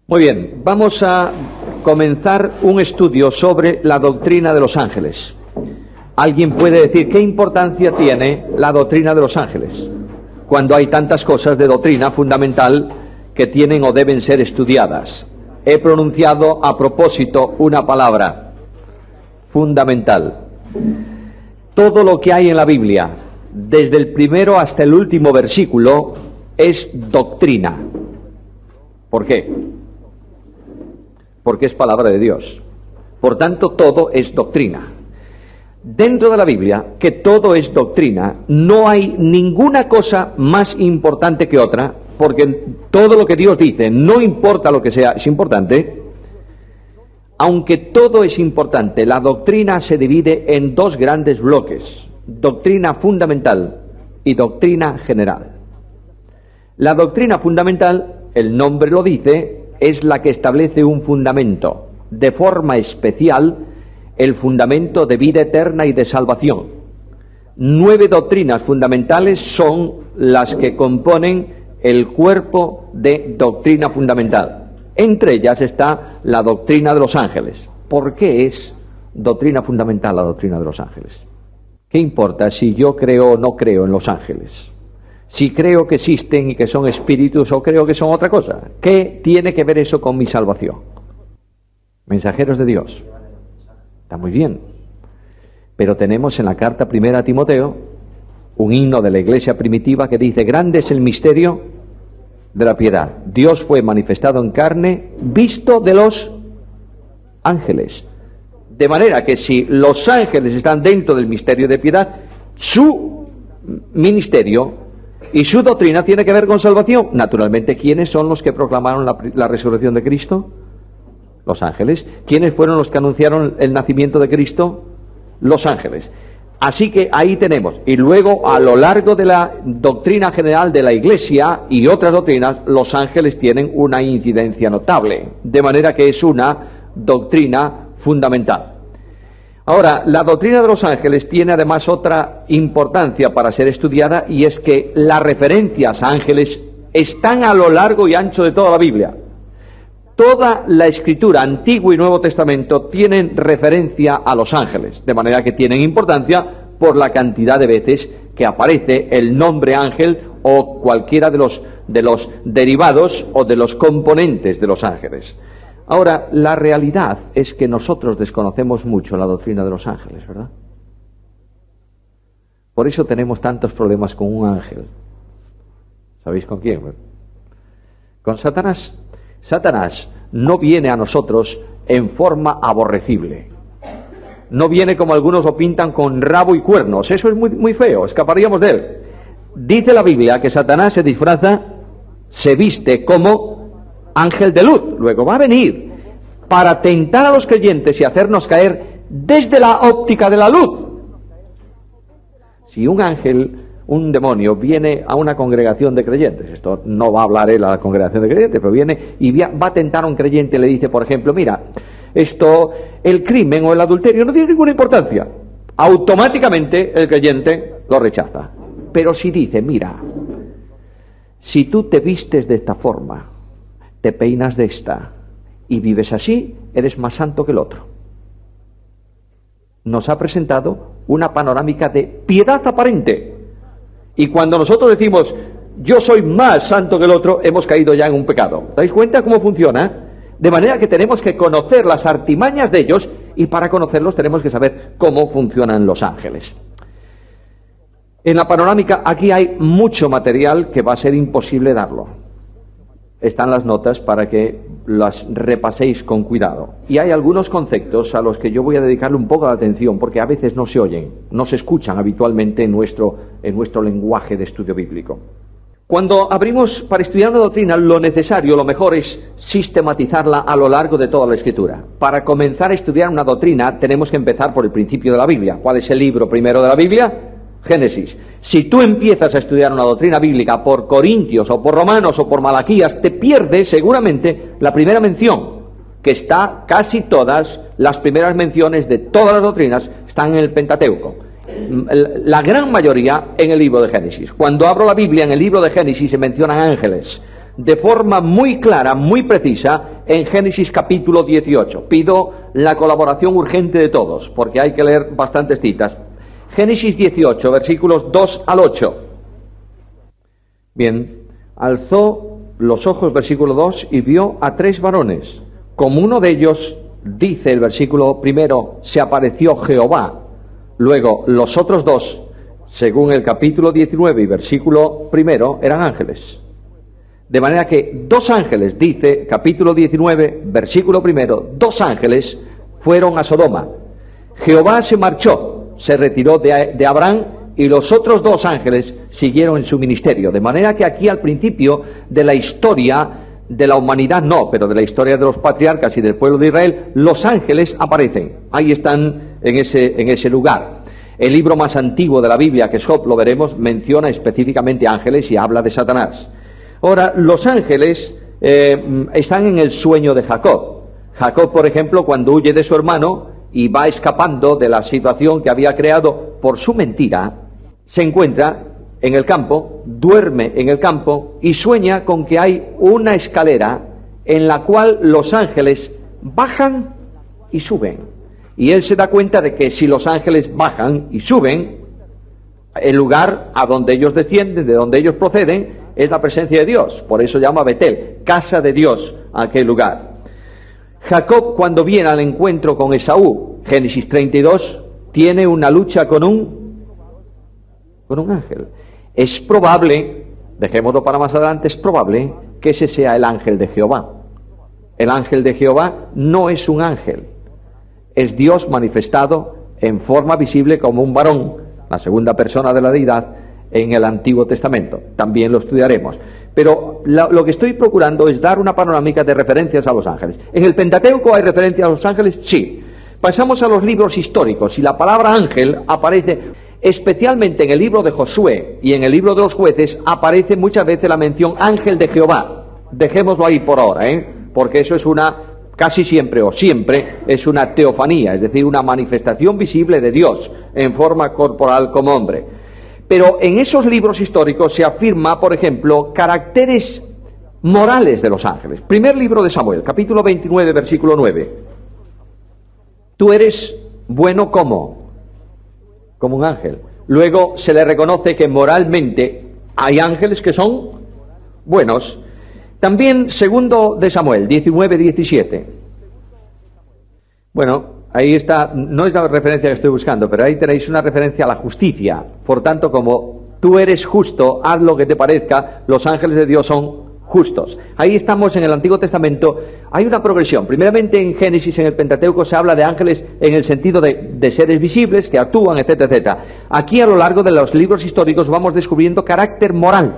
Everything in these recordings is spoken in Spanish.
Muy bien, vamos a comenzar un estudio sobre la doctrina de los ángeles. ¿Alguien puede decir qué importancia tiene la doctrina de los ángeles cuando hay tantas cosas de doctrina fundamental que tienen o deben ser estudiadas? He pronunciado a propósito una palabra: fundamental. Todo lo que hay en la Biblia, desde el primero hasta el último versículo, es doctrina. ¿Por qué? Porque es palabra de Dios. Por tanto, todo es doctrina. Dentro de la Biblia, que todo es doctrina, no hay ninguna cosa más importante que otra, porque todo lo que Dios dice, no importa lo que sea, es importante. Aunque todo es importante, la doctrina se divide en dos grandes bloques: doctrina fundamental y doctrina general. La doctrina fundamental, el nombre lo dice, es la que establece un fundamento, de forma especial, el fundamento de vida eterna y de salvación. 9 doctrinas fundamentales son las que componen el cuerpo de doctrina fundamental. Entre ellas está la doctrina de los ángeles. ¿Por qué es doctrina fundamental la doctrina de los ángeles? ¿Qué importa si yo creo o no creo en los ángeles? Si creo que existen y que son espíritus o creo que son otra cosa. ¿Qué tiene que ver eso con mi salvación? Mensajeros de Dios. Está muy bien. Pero tenemos en la carta primera a Timoteo un himno de la iglesia primitiva que dice: grande es el misterio de la piedad. Dios fue manifestado en carne, visto de los ángeles. De manera que si los ángeles están dentro del misterio de piedad, su ministerio y su doctrina tiene que ver con salvación. Naturalmente, ¿quiénes son los que proclamaron la resurrección de Cristo? Los ángeles. ¿Quiénes fueron los que anunciaron el nacimiento de Cristo? Los ángeles. Así que ahí tenemos. Y luego, a lo largo de la doctrina general de la Iglesia y otras doctrinas, los ángeles tienen una incidencia notable. De manera que es una doctrina fundamental. Ahora, la doctrina de los ángeles tiene además otra importancia para ser estudiada, y es que las referencias a ángeles están a lo largo y ancho de toda la Biblia. Toda la Escritura, Antiguo y Nuevo Testamento, tienen referencia a los ángeles, de manera que tienen importancia por la cantidad de veces que aparece el nombre ángel o cualquiera de los derivados o de los componentes de los ángeles. Ahora, la realidad es que nosotros desconocemos mucho la doctrina de los ángeles, ¿verdad? Por eso tenemos tantos problemas con un ángel. ¿Sabéis con quién? Con Satanás. Satanás no viene a nosotros en forma aborrecible. No viene como algunos lo pintan, con rabo y cuernos. Eso es muy, muy feo, escaparíamos de él. Dice la Biblia que Satanás se disfraza, se viste como ángel de luz. Luego va a venir para tentar a los creyentes y hacernos caer desde la óptica de la luz. Si un ángel, un demonio, viene a una congregación de creyentes, esto no va a hablar él a la congregación de creyentes, pero viene y va a tentar a un creyente y le dice, por ejemplo, mira, el crimen o el adulterio no tiene ninguna importancia. Automáticamente el creyente lo rechaza. Pero si dice, mira, si tú te vistes de esta forma, te peinas de esta y vives así, eres más santo que el otro. Nos ha presentado una panorámica de piedad aparente. Y cuando nosotros decimos, yo soy más santo que el otro, hemos caído ya en un pecado. ¿Dais cuenta cómo funciona? De manera que tenemos que conocer las artimañas de ellos, y para conocerlos tenemos que saber cómo funcionan los ángeles. En la panorámica aquí hay mucho material que va a ser imposible darlo. Están las notas para que las repaséis con cuidado. Y hay algunos conceptos a los que yo voy a dedicarle un poco de atención, porque a veces no se oyen, no se escuchan habitualmente en nuestro lenguaje de estudio bíblico. Cuando abrimos para estudiar una doctrina, lo necesario, lo mejor es sistematizarla a lo largo de toda la Escritura. Para comenzar a estudiar una doctrina, tenemos que empezar por el principio de la Biblia. ¿Cuál es el libro primero de la Biblia? Génesis. Si tú empiezas a estudiar una doctrina bíblica por Corintios o por Romanos o por Malaquías, te pierdes seguramente la primera mención, que está casi todas las primeras menciones de todas las doctrinas están en el Pentateuco. La gran mayoría en el libro de Génesis. Cuando abro la Biblia, en el libro de Génesis se mencionan ángeles. de forma muy clara, muy precisa, en Génesis capítulo 18. Pido la colaboración urgente de todos, porque hay que leer bastantes citas. Génesis 18, versículos 2 al 8. Bien, alzó los ojos, versículo 2, y vio a 3 varones. Como uno de ellos, dice el versículo primero, se apareció Jehová. Luego, los otros 2, según el capítulo 19 y versículo primero, eran ángeles. De manera que 2 ángeles, dice capítulo 19, versículo primero, 2 ángeles fueron a Sodoma. Jehová se marchó, se retiró de Abraham, y los otros 2 ángeles siguieron en su ministerio. De manera que aquí al principio de la historia de la humanidad, no, pero de la historia de los patriarcas y del pueblo de Israel, los ángeles aparecen. Ahí están en ese lugar. El libro más antiguo de la Biblia, que es Job, lo veremos, menciona específicamente ángeles y habla de Satanás. Ahora, los ángeles están en el sueño de Jacob. Jacob, por ejemplo, cuando huye de su hermano y va escapando de la situación que había creado por su mentira, se encuentra en el campo, duerme en el campo y sueña con que hay una escalera en la cual los ángeles bajan y suben. Y él se da cuenta de que si los ángeles bajan y suben, el lugar a donde ellos descienden, de donde ellos proceden, es la presencia de Dios. Por eso llama Betel, casa de Dios, a aquel lugar. Jacob, cuando viene al encuentro con Esaú, Génesis 32, tiene una lucha con un ángel. Es probable, dejémoslo para más adelante, es probable que ese sea el ángel de Jehová. El ángel de Jehová no es un ángel, es Dios manifestado en forma visible como un varón, la segunda persona de la deidad, en el Antiguo Testamento. También lo estudiaremos. Pero lo que estoy procurando es dar una panorámica de referencias a los ángeles. ¿En el Pentateuco hay referencias a los ángeles? Sí. Pasamos a los libros históricos y la palabra ángel aparece, especialmente en el libro de Josué y en el libro de los jueces, aparece muchas veces la mención ángel de Jehová. Dejémoslo ahí por ahora, porque eso es casi siempre o siempre es una teofanía, es decir, una manifestación visible de Dios en forma corporal como hombre. Pero en esos libros históricos se afirma, por ejemplo, caracteres morales de los ángeles. Primer libro de Samuel, capítulo 29, versículo 9. Tú eres bueno como un ángel. Luego se le reconoce que moralmente hay ángeles que son buenos. También segundo de Samuel, 19, 17. Bueno, ahí está, no es la referencia que estoy buscando, pero ahí tenéis una referencia a la justicia. Por tanto, como tú eres justo, haz lo que te parezca, los ángeles de Dios son justos. Ahí estamos en el Antiguo Testamento. Hay una progresión. Primeramente en Génesis, en el Pentateuco, se habla de ángeles en el sentido de seres visibles que actúan, etcétera, etcétera. Aquí a lo largo de los libros históricos vamos descubriendo carácter moral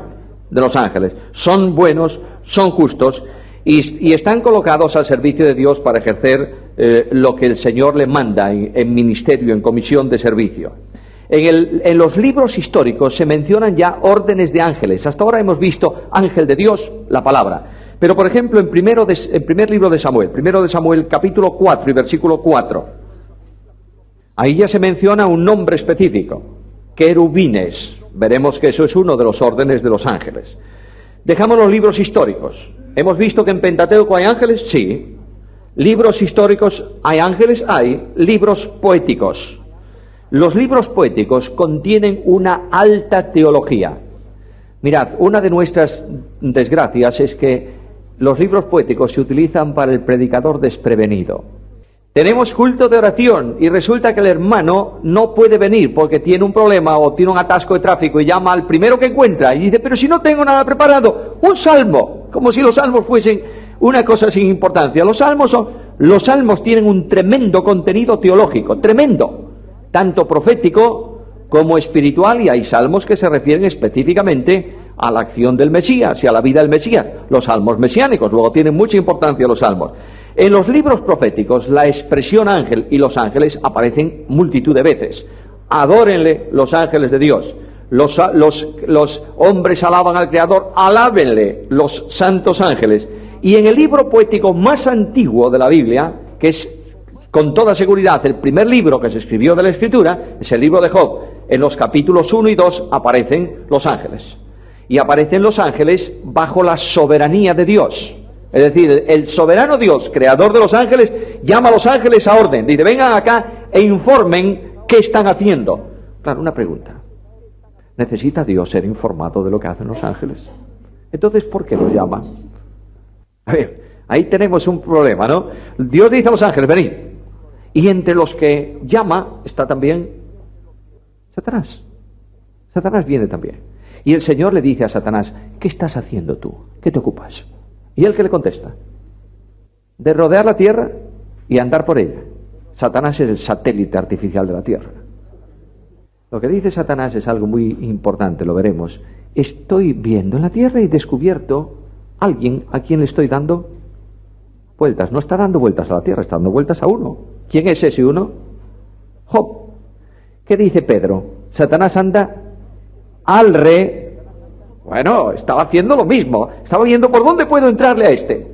de los ángeles. Son buenos, son justos y están colocados al servicio de Dios para ejercer lo que el Señor le manda en ministerio, en comisión de servicio. En los libros históricos se mencionan ya órdenes de ángeles. Hasta ahora hemos visto ángel de Dios, la palabra. Pero por ejemplo en primer libro de Samuel, capítulo 4 y versículo 4, ahí ya se menciona un nombre específico, querubines. Veremos que eso es uno de los órdenes de los ángeles. Dejamos los libros históricos. ¿Hemos visto que en Pentateuco hay ángeles? Sí. ¿Libros históricos hay ángeles? Hay. Libros poéticos. Los libros poéticos contienen una alta teología. Mirad, una de nuestras desgracias es que los libros poéticos se utilizan para el predicador desprevenido. Tenemos culto de oración y resulta que el hermano no puede venir porque tiene un problema o tiene un atasco de tráfico y llama al primero que encuentra y dice, pero si no tengo nada preparado, un salmo, como si los salmos fuesen una cosa sin importancia. Los salmos tienen un tremendo contenido teológico, tremendo, tanto profético como espiritual, y hay salmos que se refieren específicamente a la acción del Mesías y a la vida del Mesías, los salmos mesiánicos. Luego tienen mucha importancia los salmos. En los libros proféticos la expresión ángel y los ángeles aparecen multitud de veces. Adórenle los ángeles de Dios. Los hombres alaban al Creador, alábenle los santos ángeles. Y en el libro poético más antiguo de la Biblia, que es con toda seguridad el primer libro que se escribió de la Escritura, es el libro de Job. En los capítulos 1 y 2 aparecen los ángeles. Y aparecen los ángeles bajo la soberanía de Dios. Es decir, el soberano Dios, creador de los ángeles, llama a los ángeles a orden. Dice, vengan acá e informen qué están haciendo. Claro, una pregunta. ¿Necesita Dios ser informado de lo que hacen los ángeles? Entonces, ¿por qué los llama? A ver, ahí tenemos un problema, ¿no? Dios dice a los ángeles, venid. Y entre los que llama está también Satanás. Satanás viene también. Y el Señor le dice a Satanás, ¿qué estás haciendo tú? ¿Qué te ocupas? ¿Y él qué le contesta? De rodear la tierra y andar por ella. Satanás es el satélite artificial de la tierra. Lo que dice Satanás es algo muy importante, lo veremos. Estoy viendo en la tierra y he descubierto a alguien a quien le estoy dando vueltas. No está dando vueltas a la tierra, está dando vueltas a uno. ¿Quién es ese uno? Job. ¿Qué dice Pedro? Satanás anda Bueno, estaba haciendo lo mismo. Estaba viendo por dónde puedo entrarle a este.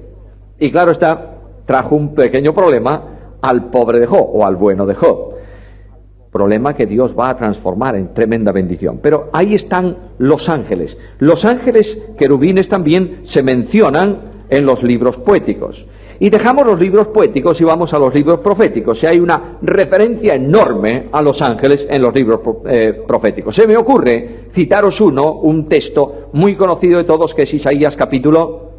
Y claro está, trajo un pequeño problema al pobre de Job, o al bueno de Job. Problema que Dios va a transformar en tremenda bendición. Pero ahí están los ángeles. Los ángeles querubines también se mencionan en los libros poéticos. Y dejamos los libros poéticos y vamos a los libros proféticos. Y hay una referencia enorme a los ángeles en los libros proféticos. Se me ocurre citaros un texto muy conocido de todos, que es Isaías capítulo,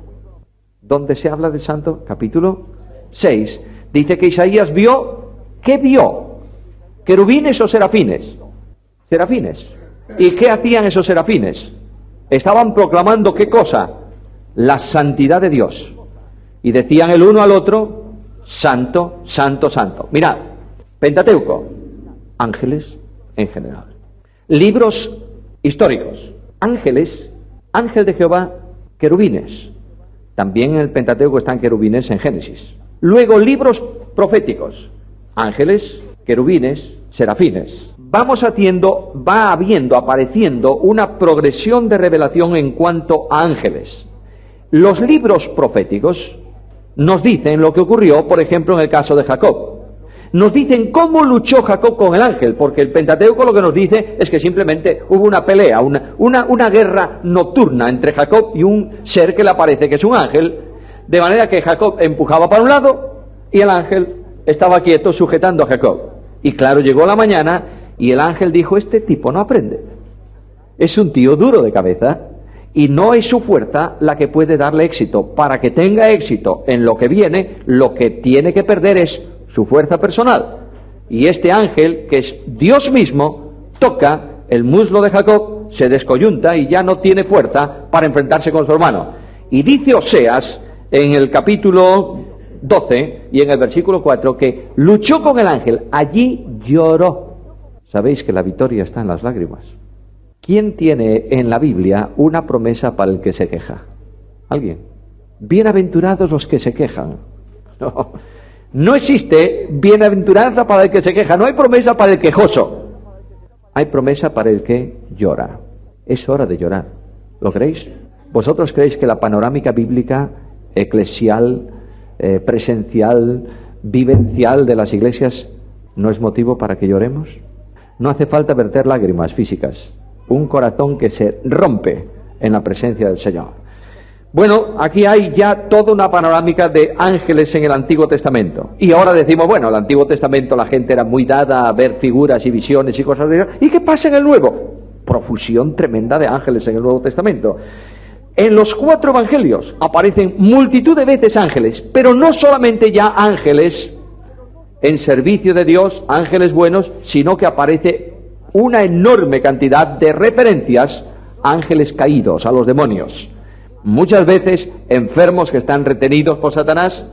donde se habla del santo, capítulo 6. Dice que Isaías vio, ¿qué vio? ¿Querubines o serafines? Serafines. ¿Y qué hacían esos serafines? Estaban proclamando ¿qué cosa? La santidad de Dios. Y decían el uno al otro, santo, santo, santo. Mirad, Pentateuco, ángeles en general. Libros históricos, ángeles, ángel de Jehová, querubines. También en el Pentateuco están querubines en Génesis. Luego libros proféticos, ángeles, querubines, serafines. Va apareciendo una progresión de revelación en cuanto a ángeles. Los libros proféticos nos dicen lo que ocurrió, por ejemplo, en el caso de Jacob. Nos dicen cómo luchó Jacob con el ángel, porque el Pentateuco lo que nos dice es que simplemente hubo una pelea, una guerra nocturna entre Jacob y un ser que le aparece que es un ángel, de manera que Jacob empujaba para un lado y el ángel estaba quieto sujetando a Jacob. Y claro, llegó la mañana y el ángel dijo, este tipo no aprende, es un tío duro de cabeza. Y no es su fuerza la que puede darle éxito. Para que tenga éxito en lo que viene, lo que tiene que perder es su fuerza personal. Y este ángel, que es Dios mismo, toca el muslo de Jacob, se descoyunta y ya no tiene fuerza para enfrentarse con su hermano. Y dice Oseas, en el capítulo 12 y en el versículo 4, que luchó con el ángel, allí lloró. Sabéis que la victoria está en las lágrimas. ¿Quién tiene en la Biblia una promesa para el que se queja? ¿Alguien? Bienaventurados los que se quejan. No existe bienaventuranza para el que se queja, no hay promesa para el quejoso. Hay promesa para el que llora. Es hora de llorar. ¿Lo creéis? ¿Vosotros creéis que la panorámica bíblica, eclesial, presencial, vivencial de las iglesias no es motivo para que lloremos? No hace falta verter lágrimas físicas. Un corazón que se rompe en la presencia del Señor. Bueno, aquí hay ya toda una panorámica de ángeles en el Antiguo Testamento. Y ahora decimos, bueno, en el Antiguo Testamento la gente era muy dada a ver figuras y visiones y cosas de... ¿Y qué pasa en el Nuevo? Profusión tremenda de ángeles en el Nuevo Testamento. En los 4 evangelios aparecen multitud de veces ángeles, pero no solamente ya ángeles en servicio de Dios, ángeles buenos, sino que aparece una enorme cantidad de referencias a ángeles caídos, a los demonios. Muchas veces enfermos que están retenidos por Satanás,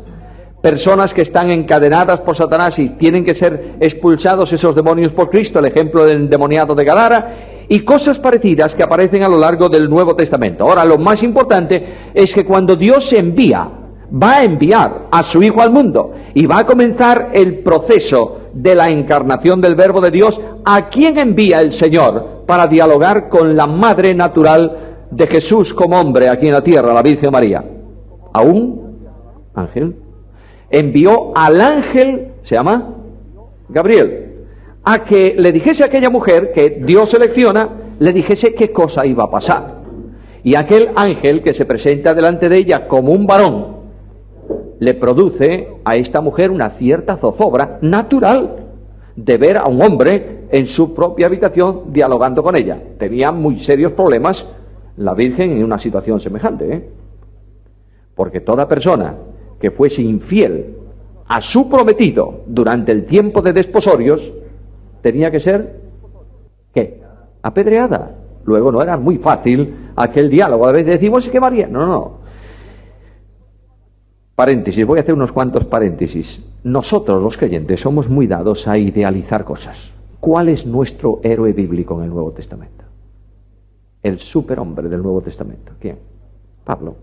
personas que están encadenadas por Satanás y tienen que ser expulsados esos demonios por Cristo, el ejemplo del endemoniado de Gadara, y cosas parecidas que aparecen a lo largo del Nuevo Testamento. Ahora, lo más importante es que cuando Dios va a enviar a su Hijo al mundo y va a comenzar el proceso de la encarnación del Verbo de Dios, ¿a quién envía el Señor para dialogar con la madre natural de Jesús como hombre aquí en la tierra, la Virgen María? A un ángel. Envió al ángel, se llama Gabriel, a que le dijese a aquella mujer que Dios selecciona, le dijese qué cosa iba a pasar. Y aquel ángel que se presenta delante de ella como un varón, le produce a esta mujer una cierta zozobra natural de ver a un hombre en su propia habitación dialogando con ella. Tenía muy serios problemas la Virgen en una situación semejante, porque toda persona que fuese infiel a su prometido durante el tiempo de desposorios tenía que ser, ¿qué? Apedreada. Luego no era muy fácil aquel diálogo. A veces decimos que María, no. Paréntesis, voy a hacer unos cuantos paréntesis. Nosotros los creyentes somos muy dados a idealizar cosas. ¿Cuál es nuestro héroe bíblico en el Nuevo Testamento? El superhombre del Nuevo Testamento. ¿Quién? Pablo.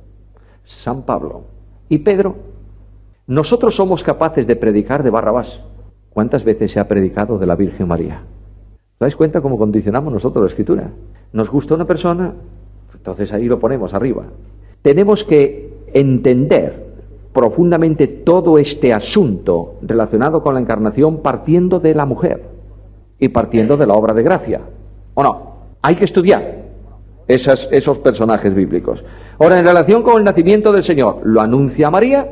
San Pablo. ¿Y Pedro? Nosotros somos capaces de predicar de Barrabás. ¿Cuántas veces se ha predicado de la Virgen María? ¿Te dais cuenta cómo condicionamos nosotros la Escritura? Nos gusta una persona, entonces ahí lo ponemos arriba. Tenemos que entender profundamente todo este asunto relacionado con la encarnación partiendo de la mujer y partiendo de la obra de gracia. ¿O no? Hay que estudiar esos personajes bíblicos. Ahora, en relación con el nacimiento del Señor, lo anuncia María,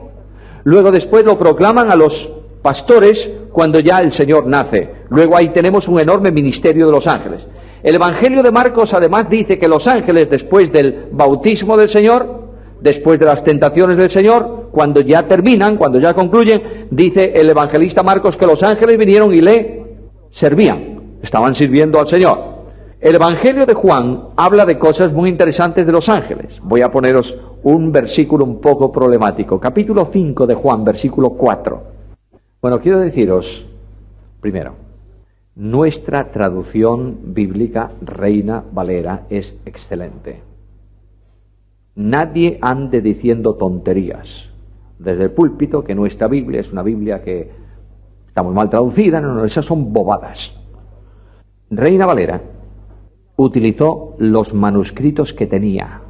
luego después lo proclaman a los pastores cuando ya el Señor nace. Luego ahí tenemos un enorme ministerio de los ángeles. El Evangelio de Marcos además dice que los ángeles, después del bautismo del Señor, después de las tentaciones del Señor, cuando ya terminan, cuando ya concluyen, dice el evangelista Marcos que los ángeles vinieron y le servían, estaban sirviendo al Señor. El Evangelio de Juan habla de cosas muy interesantes de los ángeles. Voy a poneros un versículo un poco problemático. Capítulo 5 de Juan, versículo 4. Bueno, quiero deciros, primero, nuestra traducción bíblica Reina Valera es excelente. Nadie ande diciendo tonterías desde el púlpito que nuestra Biblia es una Biblia que está muy mal traducida. No, esas son bobadas. Reina Valera utilizó los manuscritos que tenía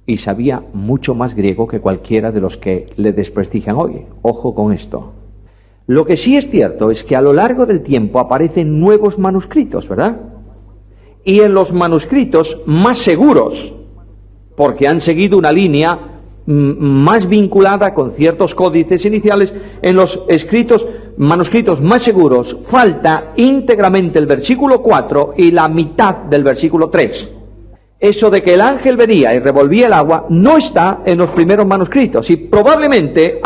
y sabía mucho más griego que cualquiera de los que le desprestigian hoy. Ojo con esto. Lo que sí es cierto es que a lo largo del tiempo aparecen nuevos manuscritos, ¿verdad? Y en los manuscritos más seguros, porque han seguido una línea más vinculada con ciertos códices iniciales, en los manuscritos más seguros falta íntegramente el versículo 4 y la mitad del versículo 3. Eso de que el ángel venía y revolvía el agua no está en los primeros manuscritos, y probablemente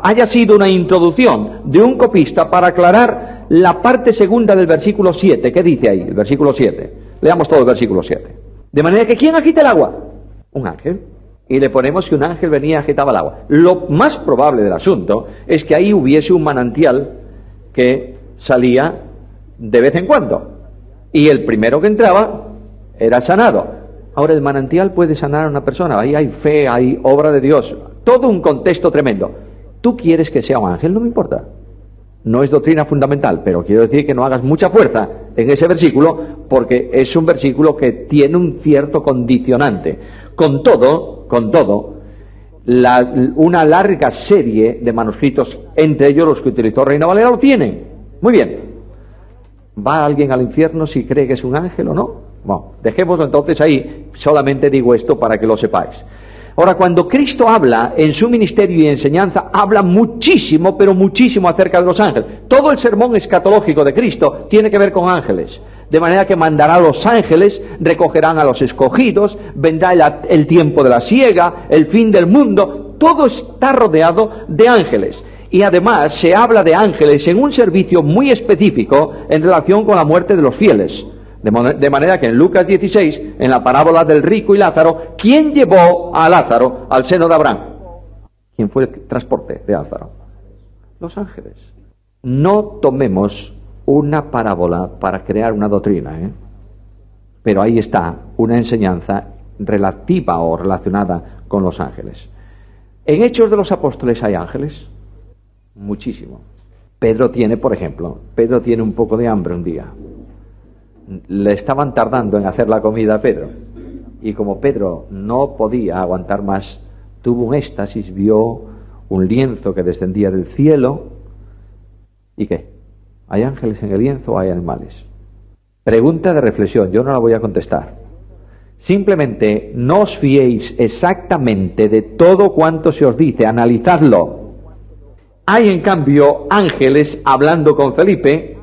haya sido una introducción de un copista para aclarar la parte segunda del versículo 7. ¿Qué dice ahí el versículo 7? Leamos todo el versículo 7. De manera que ¿quién agita el agua? Un ángel. Y le ponemos que un ángel venía y agitaba el agua. Lo más probable del asunto es que ahí hubiese un manantial que salía de vez en cuando, y el primero que entraba era sanado. Ahora, el manantial puede sanar a una persona. Ahí hay fe, hay obra de Dios, todo un contexto tremendo. ¿Tú quieres que sea un ángel? No me importa. No es doctrina fundamental, pero quiero decir que no hagas mucha fuerza en ese versículo, porque es un versículo que tiene un cierto condicionante. Con todo, una larga serie de manuscritos, entre ellos los que utilizó Reina Valera, lo tienen. Muy bien. ¿Va alguien al infierno si cree que es un ángel o no? Bueno, dejémoslo entonces ahí. Solamente digo esto para que lo sepáis. Ahora, cuando Cristo habla en su ministerio y enseñanza, habla muchísimo, pero muchísimo acerca de los ángeles. Todo el sermón escatológico de Cristo tiene que ver con ángeles. De manera que mandará a los ángeles, recogerán a los escogidos, vendrá el tiempo de la siega, el fin del mundo. Todo está rodeado de ángeles. Y además se habla de ángeles en un servicio muy específico en relación con la muerte de los fieles. De manera que en Lucas 16, en la parábola del rico y Lázaro, ¿quién llevó a Lázaro al seno de Abraham? ¿Quién fue el transporte de Lázaro? Los ángeles. No tomemos una parábola para crear una doctrina, pero ahí está una enseñanza relativa o relacionada con los ángeles. En Hechos de los Apóstoles hay ángeles, muchísimo. Pedro tiene un poco de hambre un día. Le estaban tardando en hacer la comida a Pedro, y como Pedro no podía aguantar más, tuvo un éxtasis, vio un lienzo que descendía del cielo. ¿Y qué? ¿Hay ángeles en el lienzo o hay animales? Pregunta de reflexión, yo no la voy a contestar. Simplemente no os fiéis exactamente de todo cuanto se os dice, analizadlo. Hay en cambio ángeles hablando con Felipe,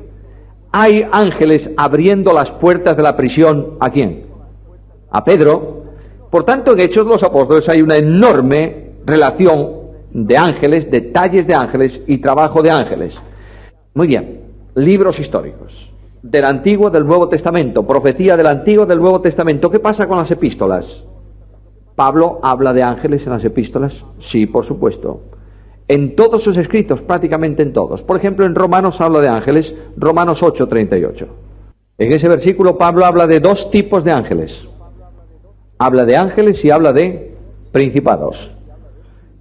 hay ángeles abriendo las puertas de la prisión, ¿a quién? A Pedro. Por tanto, en Hechos de los Apóstoles hay una enorme relación de ángeles, detalles de ángeles y trabajo de ángeles. Muy bien, libros históricos del Antiguo, del Nuevo Testamento, profecía del Antiguo, del Nuevo Testamento. ¿Qué pasa con las epístolas? ¿Pablo habla de ángeles en las epístolas? Sí, por supuesto. En todos sus escritos, prácticamente en todos. Por ejemplo, en Romanos habla de ángeles, Romanos 8:38. En ese versículo Pablo habla de dos tipos de ángeles. Habla de ángeles y habla de principados,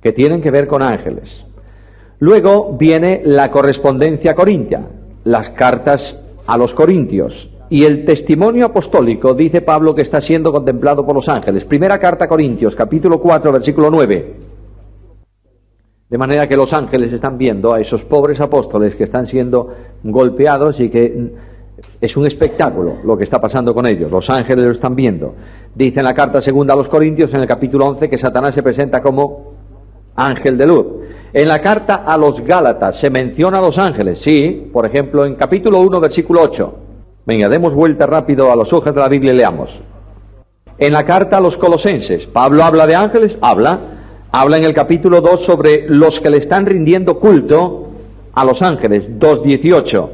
que tienen que ver con ángeles. Luego viene la correspondencia corintia, las cartas a los corintios, y el testimonio apostólico, dice Pablo, que está siendo contemplado por los ángeles. Primera carta a Corintios, capítulo 4, versículo 9. De manera que los ángeles están viendo a esos pobres apóstoles que están siendo golpeados y que es un espectáculo lo que está pasando con ellos. Los ángeles lo están viendo. Dice en la carta segunda a los Corintios, en el capítulo 11, que Satanás se presenta como ángel de luz. En la carta a los Gálatas se menciona a los ángeles, sí, por ejemplo, en capítulo 1, versículo 8. Venga, demos vuelta rápido a los hojas de la Biblia y leamos. En la carta a los Colosenses, Pablo habla de ángeles, habla en el capítulo 2 sobre los que le están rindiendo culto a los ángeles, 2:18.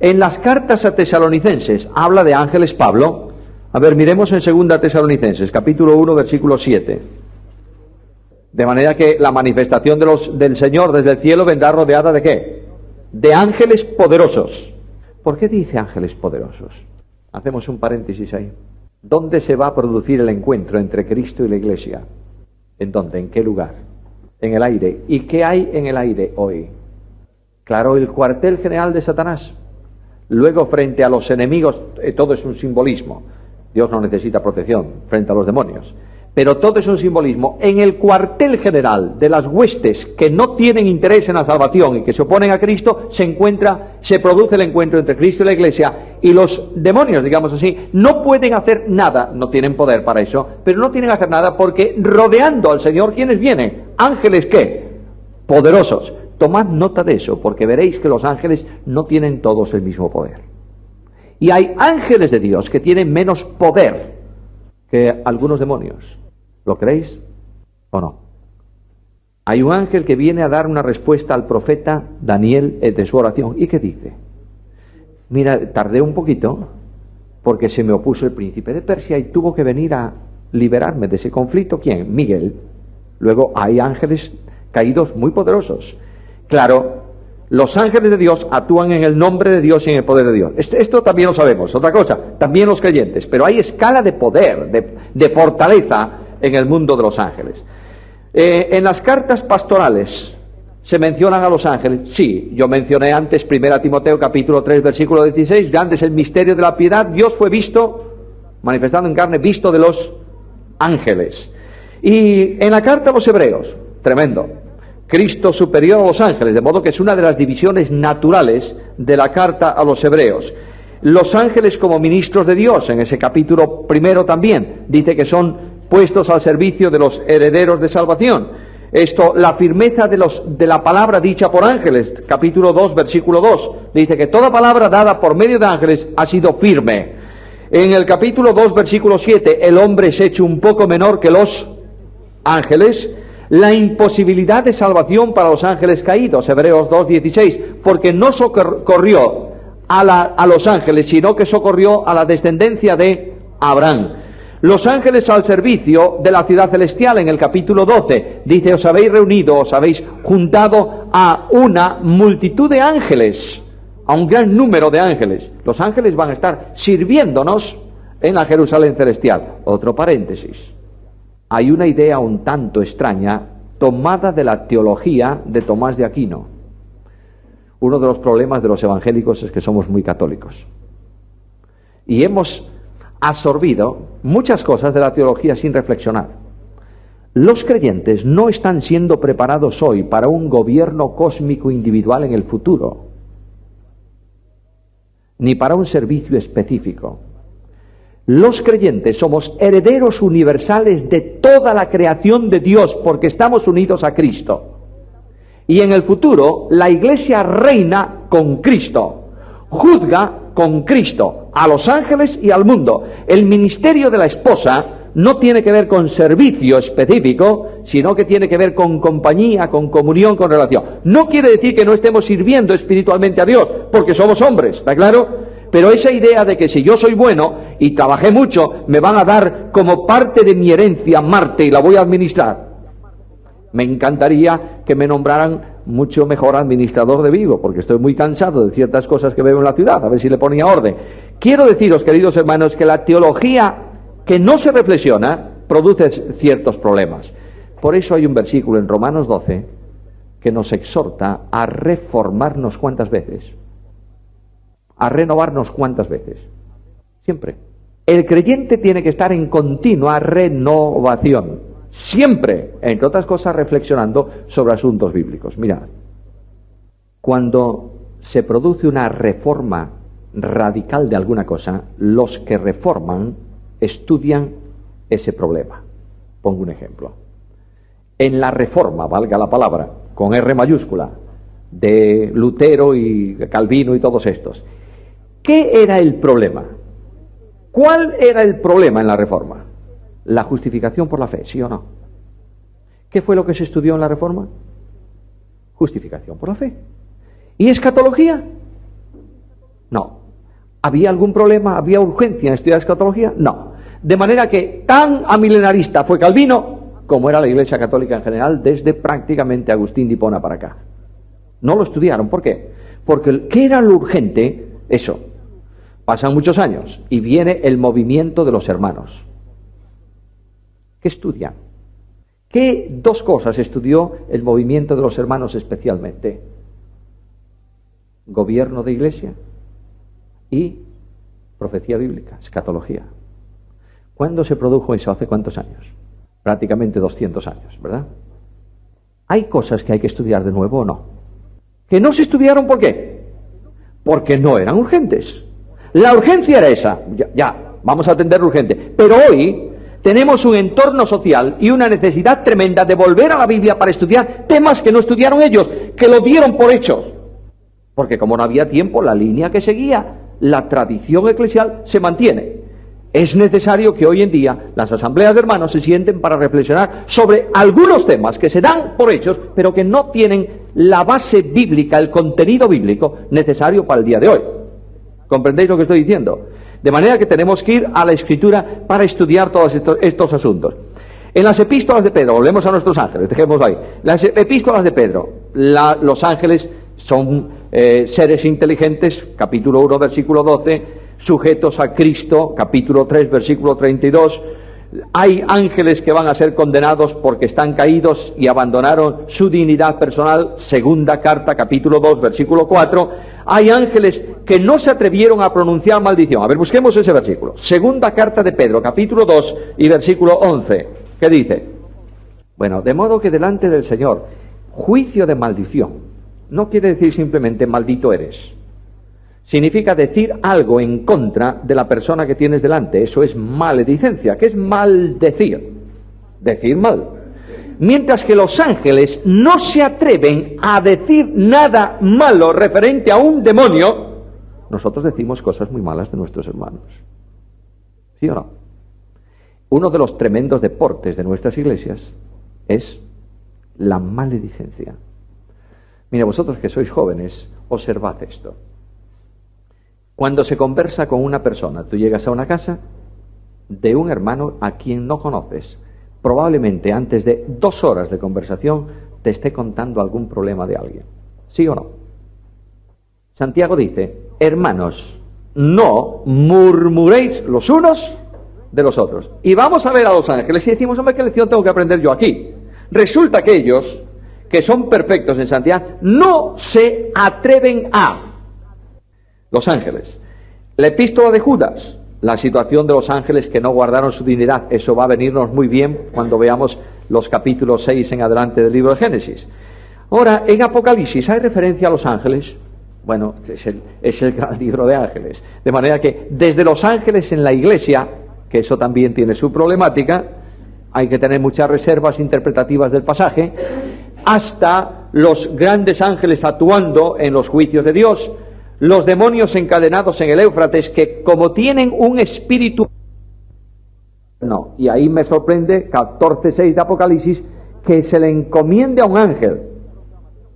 En las cartas a Tesalonicenses, habla de ángeles Pablo. A ver, miremos en 2 Tesalonicenses, capítulo 1, versículo 7. De manera que la manifestación del Señor desde el cielo vendrá rodeada ¿de qué? De ángeles poderosos. ¿Por qué dice ángeles poderosos? Hacemos un paréntesis ahí. ¿Dónde se va a producir el encuentro entre Cristo y la Iglesia? ¿En dónde? ¿En qué lugar? En el aire. ¿Y qué hay en el aire hoy? Claro, el cuartel general de Satanás. Luego, frente a los enemigos, todo es un simbolismo. Dios no necesita protección frente a los demonios. Pero todo es un simbolismo. En el cuartel general de las huestes que no tienen interés en la salvación y que se oponen a Cristo, se produce el encuentro entre Cristo y la Iglesia, y los demonios, digamos así, no pueden hacer nada, no tienen poder para eso, pero no tienen que hacer nada porque rodeando al Señor, ¿quiénes vienen? ¿Ángeles qué? Poderosos. Tomad nota de eso, porque veréis que los ángeles no tienen todos el mismo poder. Y hay ángeles de Dios que tienen menos poder que algunos demonios. ¿Lo creéis o no? Hay un ángel que viene a dar una respuesta al profeta Daniel de su oración. ¿Y qué dice? Mira, tardé un poquito porque se me opuso el príncipe de Persia y tuvo que venir a liberarme de ese conflicto. ¿Quién? Miguel. Luego hay ángeles caídos muy poderosos. Claro, los ángeles de Dios actúan en el nombre de Dios y en el poder de Dios. Esto también lo sabemos. Otra cosa, también los creyentes. Pero hay escala de poder, de fortaleza en el mundo de los ángeles. En las cartas pastorales se mencionan a los ángeles. Sí, yo mencioné antes 1 Timoteo capítulo 3 versículo 16, grande es el misterio de la piedad, Dios fue visto, manifestado en carne, visto de los ángeles. Y en la carta a los Hebreos, tremendo, Cristo superior a los ángeles, de modo que es una de las divisiones naturales de la carta a los Hebreos. Los ángeles como ministros de Dios, en ese capítulo primero también, dice que son puestos al servicio de los herederos de salvación. Esto, la firmeza de la palabra dicha por ángeles, capítulo 2, versículo 2, dice que toda palabra dada por medio de ángeles ha sido firme. En el capítulo 2, versículo 7, el hombre es hecho un poco menor que los ángeles. La imposibilidad de salvación para los ángeles caídos, Hebreos 2, 16, porque no socorrió a los ángeles, sino que socorrió a la descendencia de Abraham. Los ángeles al servicio de la ciudad celestial, en el capítulo 12, dice, os habéis reunido, os habéis juntado a una multitud de ángeles, a un gran número de ángeles. Los ángeles van a estar sirviéndonos en la Jerusalén celestial. Otro paréntesis. Hay una idea un tanto extraña, tomada de la teología de Tomás de Aquino. Uno de los problemas de los evangélicos es que somos muy católicos. Y hemos absorbido muchas cosas de la teología sin reflexionar. Los creyentes no están siendo preparados hoy para un gobierno cósmico individual en el futuro, ni para un servicio específico. Los creyentes somos herederos universales de toda la creación de Dios porque estamos unidos a Cristo. Y en el futuro la Iglesia reina con Cristo, juzga con Cristo a los ángeles y al mundo. El ministerio de la esposa no tiene que ver con servicio específico, sino que tiene que ver con compañía, con comunión, con relación. No quiere decir que no estemos sirviendo espiritualmente a Dios, porque somos hombres, ¿está claro? Pero esa idea de que si yo soy bueno y trabajé mucho, me van a dar como parte de mi herencia Marte y la voy a administrar. Me encantaría que me nombraran mucho mejor administrador de Vigo, porque estoy muy cansado de ciertas cosas que veo en la ciudad, a ver si le ponía orden. Quiero deciros, queridos hermanos, que la teología que no se reflexiona produce ciertos problemas. Por eso hay un versículo en Romanos 12 que nos exhorta a reformarnos cuántas veces, a renovarnos cuántas veces, siempre. El creyente tiene que estar en continua renovación, siempre, entre otras cosas, reflexionando sobre asuntos bíblicos. Mirad, cuando se produce una reforma radical de alguna cosa, los que reforman estudian ese problema. Pongo un ejemplo. En la reforma, valga la palabra, con R mayúscula, de Lutero y Calvino y todos estos, ¿qué era el problema? ¿Cuál era el problema en la reforma? La justificación por la fe, ¿sí o no? ¿Qué fue lo que se estudió en la reforma? Justificación por la fe. ¿Y escatología? No. ¿Había algún problema? ¿Había urgencia en estudiar escatología? No. De manera que tan amilenarista fue Calvino como era la Iglesia Católica en general desde prácticamente Agustín de Hipona para acá. No lo estudiaron. ¿Por qué? Porque ¿qué era lo urgente? Eso. Pasan muchos años y viene el movimiento de los hermanos. ¿Qué estudian? ¿Qué dos cosas estudió el movimiento de los hermanos especialmente? Gobierno de iglesia y profecía bíblica, escatología. ¿Cuándo se produjo eso? ¿Hace cuántos años? Prácticamente 200 años, ¿verdad? ¿Hay cosas que hay que estudiar de nuevo o no? ¿Que no se estudiaron por qué? Porque no eran urgentes. La urgencia era esa. Ya, vamos a atender lo urgente. Pero hoy tenemos un entorno social y una necesidad tremenda de volver a la Biblia para estudiar temas que no estudiaron ellos, que lo dieron por hechos. Porque como no había tiempo, la línea que seguía, la tradición eclesial se mantiene. Es necesario que hoy en día las asambleas de hermanos se sienten para reflexionar sobre algunos temas que se dan por hechos, pero que no tienen la base bíblica, el contenido bíblico necesario para el día de hoy. ¿Comprendéis lo que estoy diciendo? De manera que tenemos que ir a la Escritura para estudiar todos estos asuntos. En las epístolas de Pedro, volvemos a nuestros ángeles, dejémoslo ahí. Las epístolas de Pedro, los ángeles son seres inteligentes, capítulo 1, versículo 12, sujetos a Cristo, capítulo 3, versículo 32. Hay ángeles que van a ser condenados porque están caídos y abandonaron su dignidad personal, segunda carta, capítulo 2, versículo 4. Hay ángeles que no se atrevieron a pronunciar maldición. A ver, busquemos ese versículo. Segunda carta de Pedro, capítulo 2 y versículo 11. ¿Qué dice? Bueno, de modo que delante del Señor, juicio de maldición no quiere decir simplemente maldito eres. Significa decir algo en contra de la persona que tienes delante. Eso es maledicencia. ¿Qué es maldecir? Decir mal. Mientras que los ángeles no se atreven a decir nada malo referente a un demonio, nosotros decimos cosas muy malas de nuestros hermanos. ¿Sí o no? Uno de los tremendos deportes de nuestras iglesias es la maledicencia. Mira, vosotros que sois jóvenes, observad esto. Cuando se conversa con una persona, tú llegas a una casa de un hermano a quien no conoces, probablemente antes de 2 horas de conversación te esté contando algún problema de alguien. ¿Sí o no? Santiago dice, hermanos, no murmuréis los unos de los otros. Y vamos a ver a los ángeles y decimos, hombre, ¿qué lección tengo que aprender yo aquí? Resulta que ellos, que son perfectos en santidad, no se atreven a... Los ángeles. La epístola de Judas, la situación de los ángeles que no guardaron su dignidad, eso va a venirnos muy bien cuando veamos los capítulos 6 en adelante del libro de Génesis. Ahora, en Apocalipsis hay referencia a los ángeles, Bueno, es el gran libro de ángeles. De manera que desde los ángeles en la iglesia, que eso también tiene su problemática, hay que tener muchas reservas interpretativas del pasaje, hasta los grandes ángeles actuando en los juicios de Dios, los demonios encadenados en el Éufrates, que como tienen un espíritu... No, y ahí me sorprende 14:6 de Apocalipsis, que se le encomiende a un ángel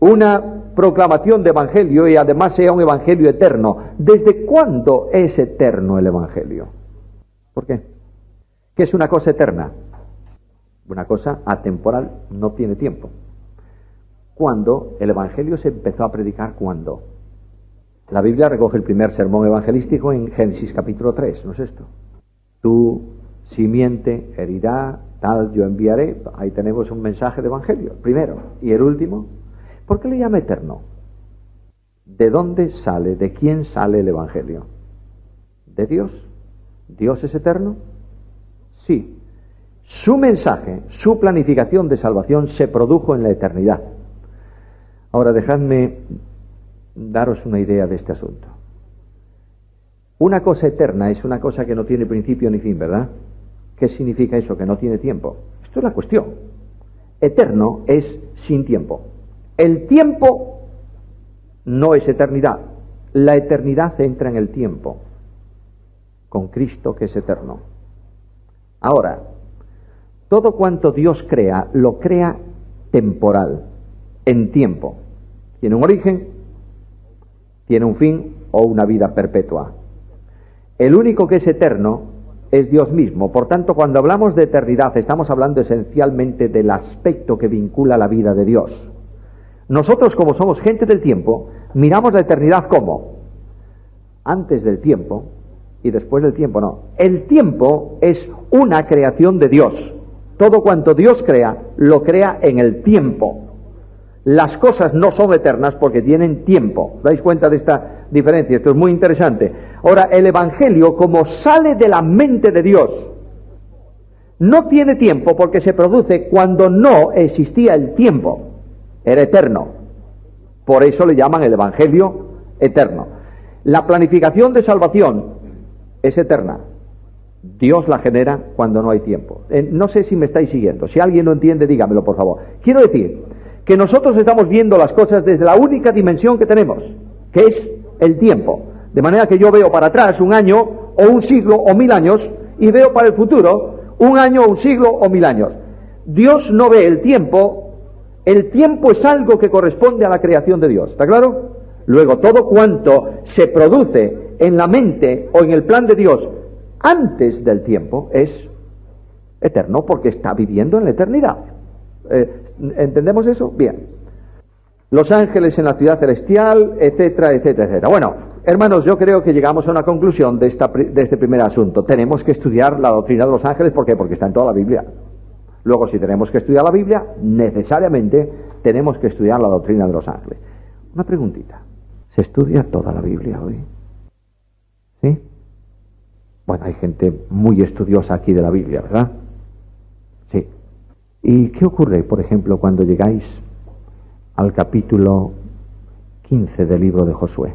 una proclamación de evangelio y además sea un evangelio eterno. ¿Desde cuándo es eterno el evangelio? ¿Por qué? ¿Qué es una cosa eterna? Una cosa atemporal, no tiene tiempo. ¿Cuándo? El evangelio se empezó a predicar, ¿cuándo? La Biblia recoge el primer sermón evangelístico en Génesis capítulo 3, ¿no es esto? Tu simiente herirá, tal yo enviaré. Ahí tenemos un mensaje de evangelio, primero. ¿Y el último? ¿Por qué le llama eterno? ¿De dónde sale, de quién sale el evangelio? ¿De Dios? ¿Dios es eterno? Sí. Su mensaje, su planificación de salvación se produjo en la eternidad. Ahora dejadme daros una idea de este asunto. Una cosa eterna es una cosa que no tiene principio ni fin, ¿verdad? ¿Qué significa eso? Que no tiene tiempo. Esto es la cuestión. Eterno es sin tiempo. El tiempo no es eternidad. La eternidad entra en el tiempo, con Cristo que es eterno. Ahora, todo cuanto Dios crea, lo crea temporal, en tiempo. Tiene un origen, tiene un fin o una vida perpetua. El único que es eterno es Dios mismo. Por tanto, cuando hablamos de eternidad, estamos hablando esencialmente del aspecto que vincula la vida de Dios. Nosotros, como somos gente del tiempo, miramos la eternidad como antes del tiempo y después del tiempo. No, el tiempo es una creación de Dios. Todo cuanto Dios crea, lo crea en el tiempo. Las cosas no son eternas porque tienen tiempo. ¿Dais cuenta de esta diferencia? Esto es muy interesante. Ahora, el Evangelio, como sale de la mente de Dios, no tiene tiempo porque se produce cuando no existía el tiempo. Era eterno. Por eso le llaman el Evangelio eterno. La planificación de salvación es eterna. Dios la genera cuando no hay tiempo. No sé si me estáis siguiendo. Si alguien no entiende, dígamelo, por favor. Quiero decir que nosotros estamos viendo las cosas desde la única dimensión que tenemos, que es el tiempo. De manera que yo veo para atrás un año, o un siglo, o 1000 años, y veo para el futuro un año, un siglo, o 1000 años. Dios no ve el tiempo. El tiempo es algo que corresponde a la creación de Dios, ¿está claro? Luego, todo cuanto se produce en la mente o en el plan de Dios antes del tiempo es eterno porque está viviendo en la eternidad. ¿Entendemos eso? Bien. Los ángeles en la ciudad celestial, etcétera, etcétera, etcétera. Bueno, hermanos, yo creo que llegamos a una conclusión de este primer asunto. Tenemos que estudiar la doctrina de los ángeles. ¿Por qué? Porque está en toda la Biblia. Luego, si tenemos que estudiar la Biblia, necesariamente tenemos que estudiar la doctrina de los ángeles. Una preguntita. ¿Se estudia toda la Biblia hoy? ¿Sí? Bueno, hay gente muy estudiosa aquí de la Biblia, ¿verdad? Sí. ¿Y qué ocurre, por ejemplo, cuando llegáis al capítulo 15 del libro de Josué?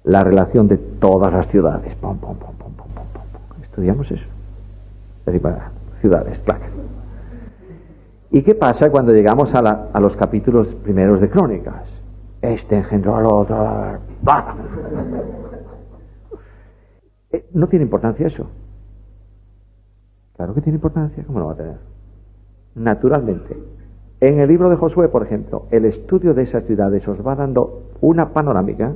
La relación de todas las ciudades. Pum, pum, pum, pum, pum, pum, pum. ¿Estudiamos eso? Ciudades, claro. ¿Y qué pasa cuando llegamos a los capítulos primeros de Crónicas? Este engendró al otro. ¡Bah! ¿No tiene importancia eso? Claro que tiene importancia. ¿Cómo no va a tener? Naturalmente. En el libro de Josué, por ejemplo, el estudio de esas ciudades os va dando una panorámica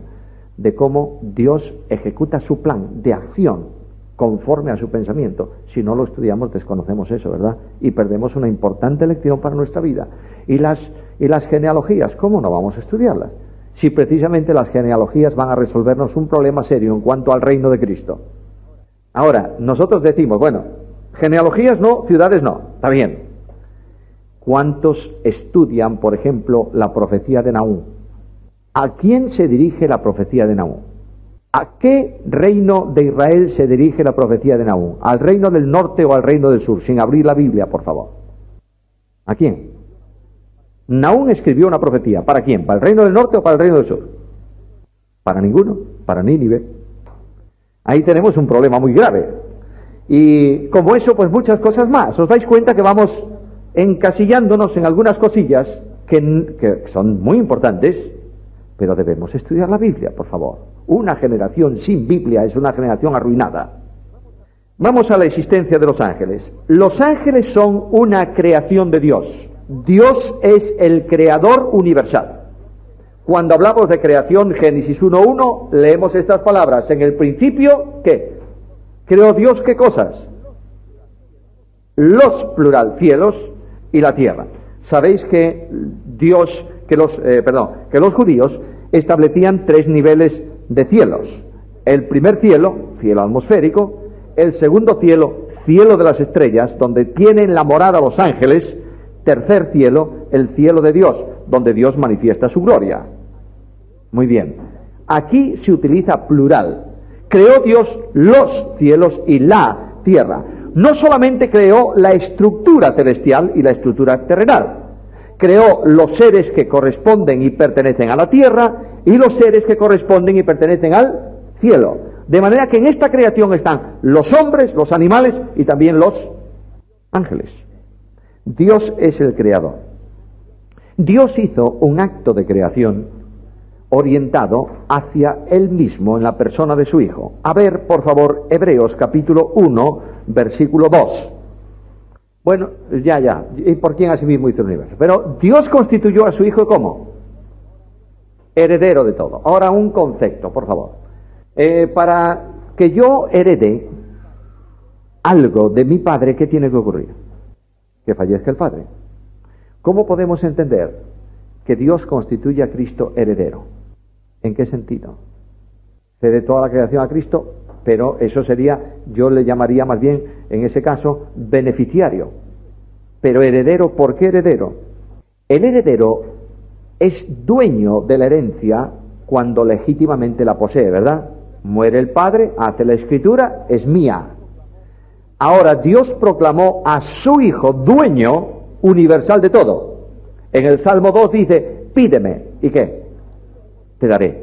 de cómo Dios ejecuta su plan de acción conforme a su pensamiento. Si no lo estudiamos, desconocemos eso, ¿verdad? Y perdemos una importante lección para nuestra vida. Y las genealogías, ¿cómo no vamos a estudiarlas? Si precisamente las genealogías van a resolvernos un problema serio en cuanto al reino de Cristo. Ahora, nosotros decimos, bueno, genealogías no, ciudades no, está bien. ¿Cuántos estudian, por ejemplo, la profecía de Nahum? ¿A quién se dirige la profecía de Nahum? ¿A qué reino de Israel se dirige la profecía de Nahum? ¿Al reino del norte o al reino del sur? Sin abrir la Biblia, por favor. ¿A quién? Nahum escribió una profecía. ¿Para quién? ¿Para el reino del norte o para el reino del sur? Para ninguno, para Nínive. Ahí tenemos un problema muy grave. Y como eso, pues muchas cosas más. Os dais cuenta que vamos encasillándonos en algunas cosillas que son muy importantes, pero debemos estudiar la Biblia, por favor. Una generación sin Biblia es una generación arruinada. Vamos a la existencia de los ángeles. Los ángeles son una creación de Dios. Dios es el creador universal. Cuando hablamos de creación, Génesis 1:1, leemos estas palabras. En el principio, ¿qué? ¿Creó Dios qué cosas? Los, plural, cielos y la tierra. Sabéis que que los judíos establecían 3 niveles de cielos. El primer cielo, cielo atmosférico. El segundo cielo, cielo de las estrellas, donde tienen la morada los ángeles. Tercer cielo, el cielo de Dios, donde Dios manifiesta su gloria. Muy bien. Aquí se utiliza plural. Creó Dios los cielos y la tierra. No solamente creó la estructura celestial y la estructura terrenal. Creó los seres que corresponden y pertenecen a la tierra y los seres que corresponden y pertenecen al cielo. De manera que en esta creación están los hombres, los animales y también los ángeles. Dios es el creador. Dios hizo un acto de creación orientado hacia Él mismo en la persona de su Hijo. A ver, por favor, Hebreos capítulo 1, versículo 2. Bueno, ya. ¿Y por quién asimismo hizo el universo? Pero Dios constituyó a su Hijo ¿cómo? Heredero de todo. Ahora un concepto, por favor. Para que yo herede algo de mi padre, ¿qué tiene que ocurrir? Que fallezca el padre. ¿Cómo podemos entender que Dios constituye a Cristo heredero? ¿En qué sentido? Cede toda la creación a Cristo, pero eso sería, yo le llamaría más bien, en ese caso, beneficiario. Pero heredero, ¿por qué heredero? El heredero es dueño de la herencia cuando legítimamente la posee, ¿verdad? Muere el padre, hace la escritura, es mía. Ahora Dios proclamó a su Hijo dueño universal de todo. En el Salmo 2 dice, pídeme, ¿y qué? Te daré.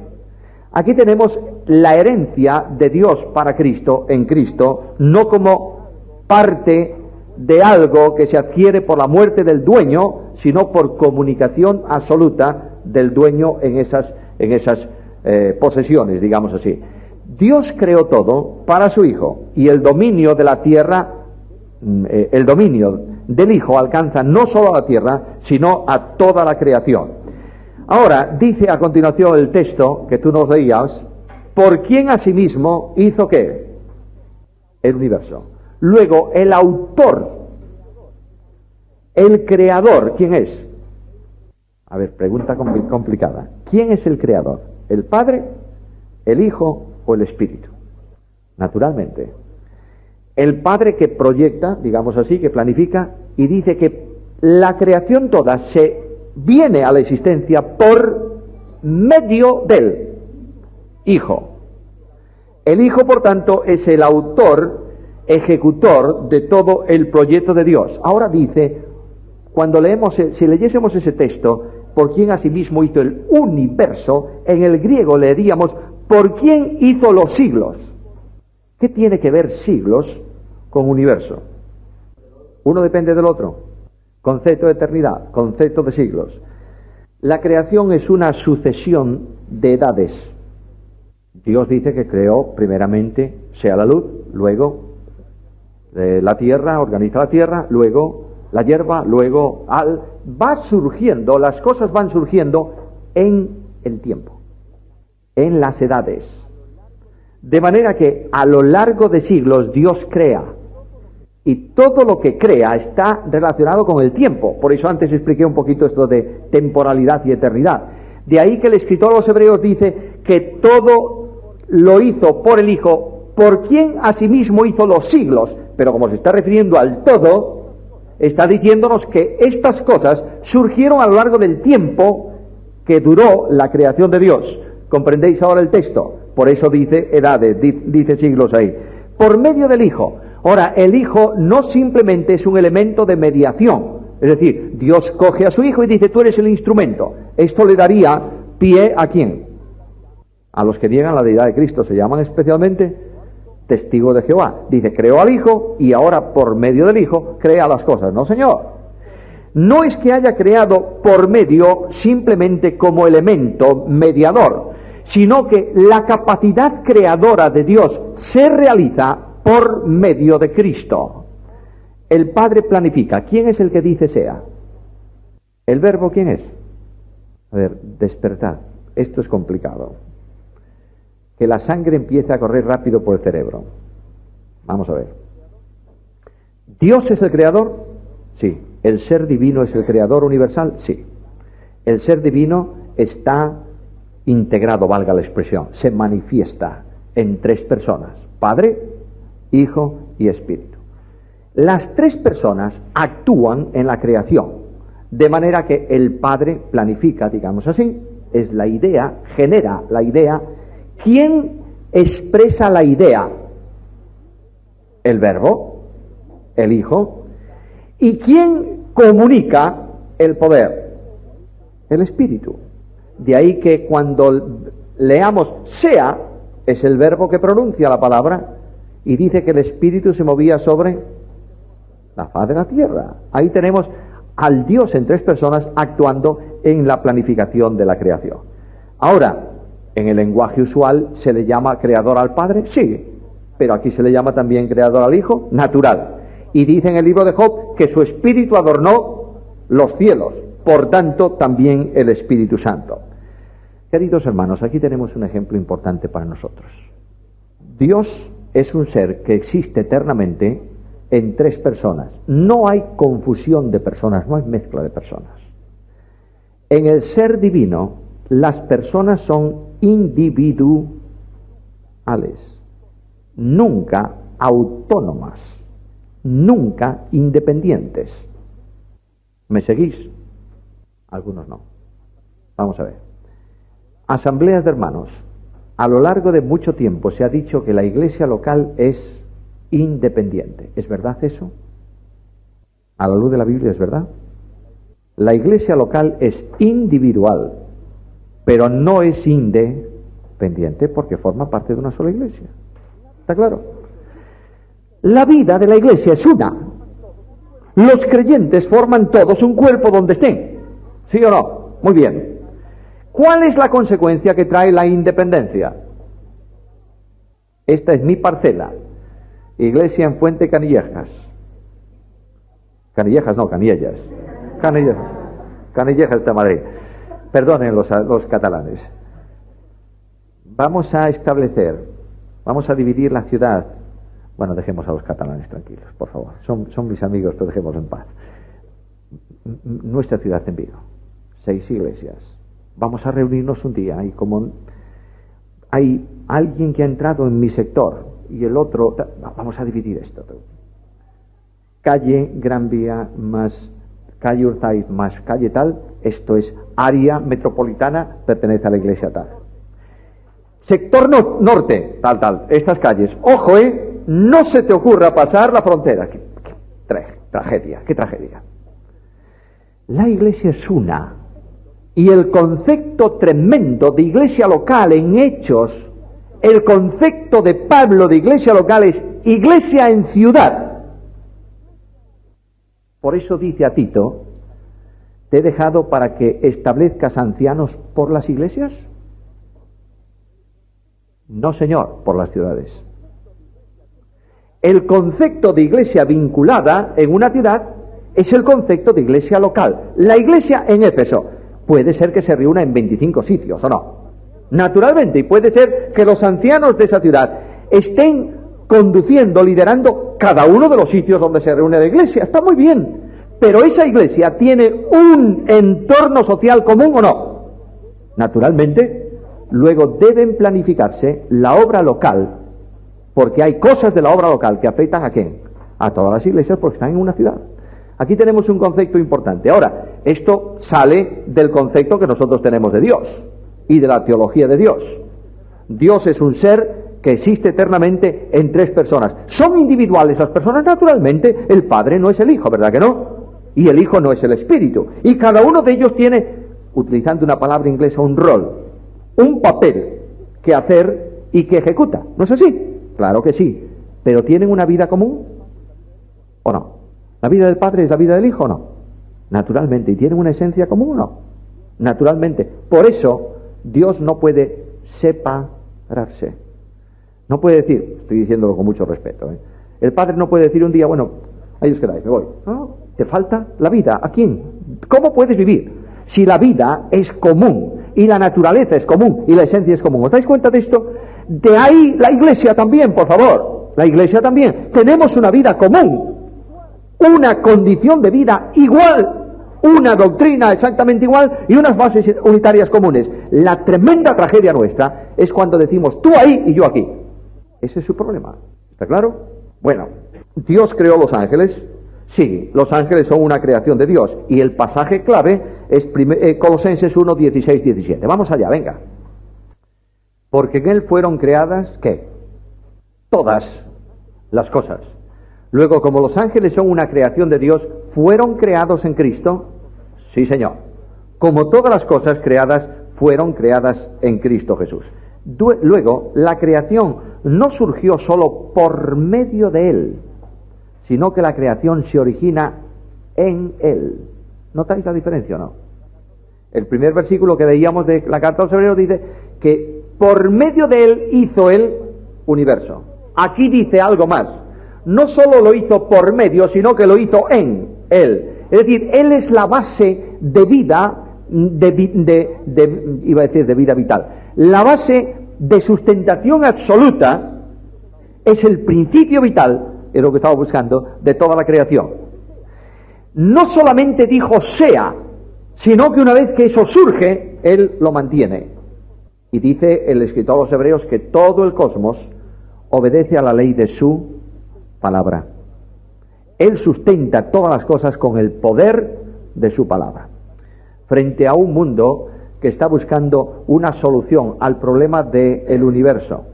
Aquí tenemos la herencia de Dios para Cristo, en Cristo, no como parte de algo que se adquiere por la muerte del dueño, sino por comunicación absoluta del dueño en esas posesiones, digamos así. Dios creó todo para su Hijo, y el dominio de la tierra, el dominio del Hijo alcanza no solo a la tierra, sino a toda la creación. Ahora, dice a continuación el texto que tú nos leías, ¿por quién asimismo hizo qué? El universo. Luego, el autor, el creador, ¿quién es? A ver, pregunta complicada. ¿Quién es el creador? ¿El Padre, el Hijo o el Espíritu? Naturalmente. El Padre que proyecta, digamos así, que planifica, y dice que la creación toda se viene a la existencia por medio del Hijo. El Hijo, por tanto, es el autor, ejecutor de todo el proyecto de Dios. Ahora dice, cuando leemos, si leyésemos ese texto, por quién asimismo hizo el universo, en el griego leeríamos, por quién hizo los siglos. ¿Qué tiene que ver siglos con universo? Uno depende del otro. Concepto de eternidad, concepto de siglos. La creación es una sucesión de edades. Dios dice que creó primeramente, sea la luz, luego la tierra, organiza la tierra, luego la hierba, luego va surgiendo, las cosas van surgiendo en el tiempo, en las edades. De manera que a lo largo de siglos Dios crea. Y todo lo que crea está relacionado con el tiempo. Por eso antes expliqué un poquito esto de temporalidad y eternidad. De ahí que el escritor a los Hebreos dice que todo lo hizo por el Hijo, por quien asimismo hizo los siglos. Pero como se está refiriendo al todo, está diciéndonos que estas cosas surgieron a lo largo del tiempo que duró la creación de Dios. ¿Comprendéis ahora el texto? Por eso dice edades, dice siglos ahí. Por medio del Hijo. Ahora, el Hijo no simplemente es un elemento de mediación, es decir, Dios coge a su Hijo y dice, tú eres el instrumento. Esto le daría pie ¿a quién? A los que niegan la deidad de Cristo se llaman especialmente testigos de Jehová. Dice, creó al Hijo y ahora por medio del Hijo crea las cosas. No, señor. No es que haya creado por medio simplemente como elemento mediador, sino que la capacidad creadora de Dios se realiza por medio de Cristo. El Padre planifica. ¿Quién es el que dice sea? ¿El Verbo quién es? A ver, despertad. Esto es complicado. Que la sangre empiece a correr rápido por el cerebro. Vamos a ver. ¿Dios es el creador? Sí. ¿El ser divino es el creador universal? Sí. El ser divino está integrado, valga la expresión, se manifiesta en tres personas: Padre, Hijo y Espíritu. Las tres personas actúan en la creación, de manera que el Padre planifica, digamos así, es la idea, genera la idea. ¿Quién expresa la idea? El Verbo, el Hijo. ¿Y quién comunica el poder? El Espíritu. De ahí que cuando leamos sea, es el Verbo que pronuncia la palabra y dice que el Espíritu se movía sobre la faz de la tierra. Ahí tenemos al Dios en tres personas actuando en la planificación de la creación. Ahora, en el lenguaje usual se le llama creador al Padre, sí, pero aquí se le llama también creador al Hijo, natural. Y dice en el libro de Job que su Espíritu adornó los cielos, por tanto también el Espíritu Santo. Queridos hermanos, aquí tenemos un ejemplo importante para nosotros. Dios es un ser que existe eternamente en tres personas. No hay confusión de personas, no hay mezcla de personas. En el ser divino, las personas son individuales, nunca autónomas, nunca independientes. ¿Me seguís? Algunos no. Vamos a ver. Asambleas de hermanos. A lo largo de mucho tiempo se ha dicho que la iglesia local es independiente. ¿Es verdad eso? A la luz de la Biblia, ¿es verdad? La iglesia local es individual, pero no es independiente porque forma parte de una sola iglesia. ¿Está claro? La vida de la iglesia es una. Los creyentes forman todos un cuerpo donde estén. ¿Sí o no? Muy bien. ¿Cuál es la consecuencia que trae la independencia? Esta es mi parcela. Iglesia en Fuente Canillejas. Canillejas no, Canillas. Canillejas está Madrid. Perdonen los catalanes. Vamos a establecer, vamos a dividir la ciudad. Bueno, dejemos a los catalanes tranquilos, por favor. Son mis amigos, pero dejémoslos en paz. Nuestra ciudad en Vigo. 6 iglesias. Vamos a reunirnos un día y como hay alguien que ha entrado en mi sector y el otro, vamos a dividir esto. Calle Gran Vía más calle Urzaiz más calle tal, esto es área metropolitana, pertenece a la iglesia tal. Sector norte, tal, estas calles. Ojo, no se te ocurra pasar la frontera. Qué tragedia. La iglesia es una. Y el concepto tremendo de iglesia local en Hechos, el concepto de Pablo de iglesia local es iglesia en ciudad. Por eso dice a Tito, ¿te he dejado para que establezcas ancianos por las iglesias? No, señor, por las ciudades. El concepto de iglesia vinculada en una ciudad es el concepto de iglesia local. La iglesia en Éfeso puede ser que se reúna en 25 sitios, ¿o no? Naturalmente, y puede ser que los ancianos de esa ciudad estén conduciendo, liderando cada uno de los sitios donde se reúne la iglesia. Está muy bien, pero esa iglesia tiene un entorno social común, ¿o no? Naturalmente, luego deben planificarse la obra local, porque hay cosas de la obra local que afectan ¿a quién? A todas las iglesias porque están en una ciudad. Aquí tenemos un concepto importante. Ahora, esto sale del concepto que nosotros tenemos de Dios y de la teología de Dios. Dios es un ser que existe eternamente en tres personas. ¿Son individuales las personas? Naturalmente, el Padre no es el Hijo, ¿verdad que no? Y el Hijo no es el Espíritu. Y cada uno de ellos tiene, utilizando una palabra inglesa, un rol, un papel. que hacer y que ejecuta. ¿No es así? Claro que sí. ¿Pero tienen una vida común o no? ¿La vida del Padre es la vida del Hijo o no? Naturalmente. ¿Y tienen una esencia común o no? Naturalmente. Por eso Dios no puede separarse. No puede decir, estoy diciéndolo con mucho respeto, el Padre no puede decir un día, bueno, ahí os quedáis, me voy. No, te falta la vida. ¿A quién? ¿Cómo puedes vivir si la vida es común y la naturaleza es común y la esencia es común? ¿Os dais cuenta de esto? De ahí la Iglesia también, por favor. La Iglesia también. Tenemos una vida común, una condición de vida igual, una doctrina exactamente igual y unas bases unitarias comunes. La tremenda tragedia nuestra es cuando decimos tú ahí y yo aquí. Ese es su problema. ¿Está claro? Bueno, ¿Dios creó los ángeles? Sí, los ángeles son una creación de Dios. Y el pasaje clave es Colosenses 1, 16, 17. Vamos allá, venga. Porque en Él fueron creadas, ¿qué? Todas las cosas. Luego, como los ángeles son una creación de Dios, ¿fueron creados en Cristo? Sí, Señor. Como todas las cosas creadas, fueron creadas en Cristo Jesús. Luego, la creación no surgió solo por medio de Él, sino que la creación se origina en Él. ¿Notáis la diferencia o no? El primer versículo que veíamos de la carta a los Hebreos dice que por medio de Él hizo el universo. Aquí dice algo más. No solo lo hizo por medio, sino que lo hizo en Él. Es decir, Él es la base de vida, iba a decir de vida vital. La base de sustentación absoluta es el principio vital, es lo que estaba buscando, de toda la creación. No solamente dijo sea, sino que una vez que eso surge, Él lo mantiene. Y dice el escritor a los Hebreos que todo el cosmos obedece a la ley de su palabra. Él sustenta todas las cosas con el poder de su palabra. Frente a un mundo que está buscando una solución al problema del universo,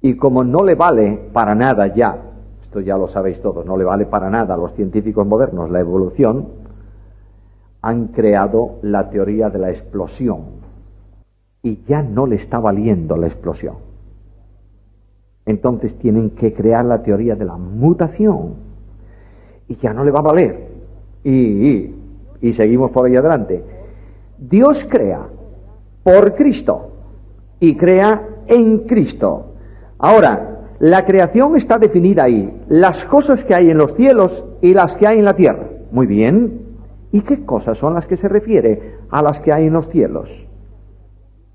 y como no le vale para nada ya, esto ya lo sabéis todos, no le vale para nada a los científicos modernos la evolución, han creado la teoría de la explosión, y ya no le está valiendo la explosión. Entonces tienen que crear la teoría de la mutación, y ya no le va a valer, y seguimos por ahí adelante. Dios crea por Cristo y crea en Cristo. Ahora, la creación está definida ahí, las cosas que hay en los cielos y las que hay en la tierra. Muy bien. ¿Y qué cosas son las que se refiere a las que hay en los cielos?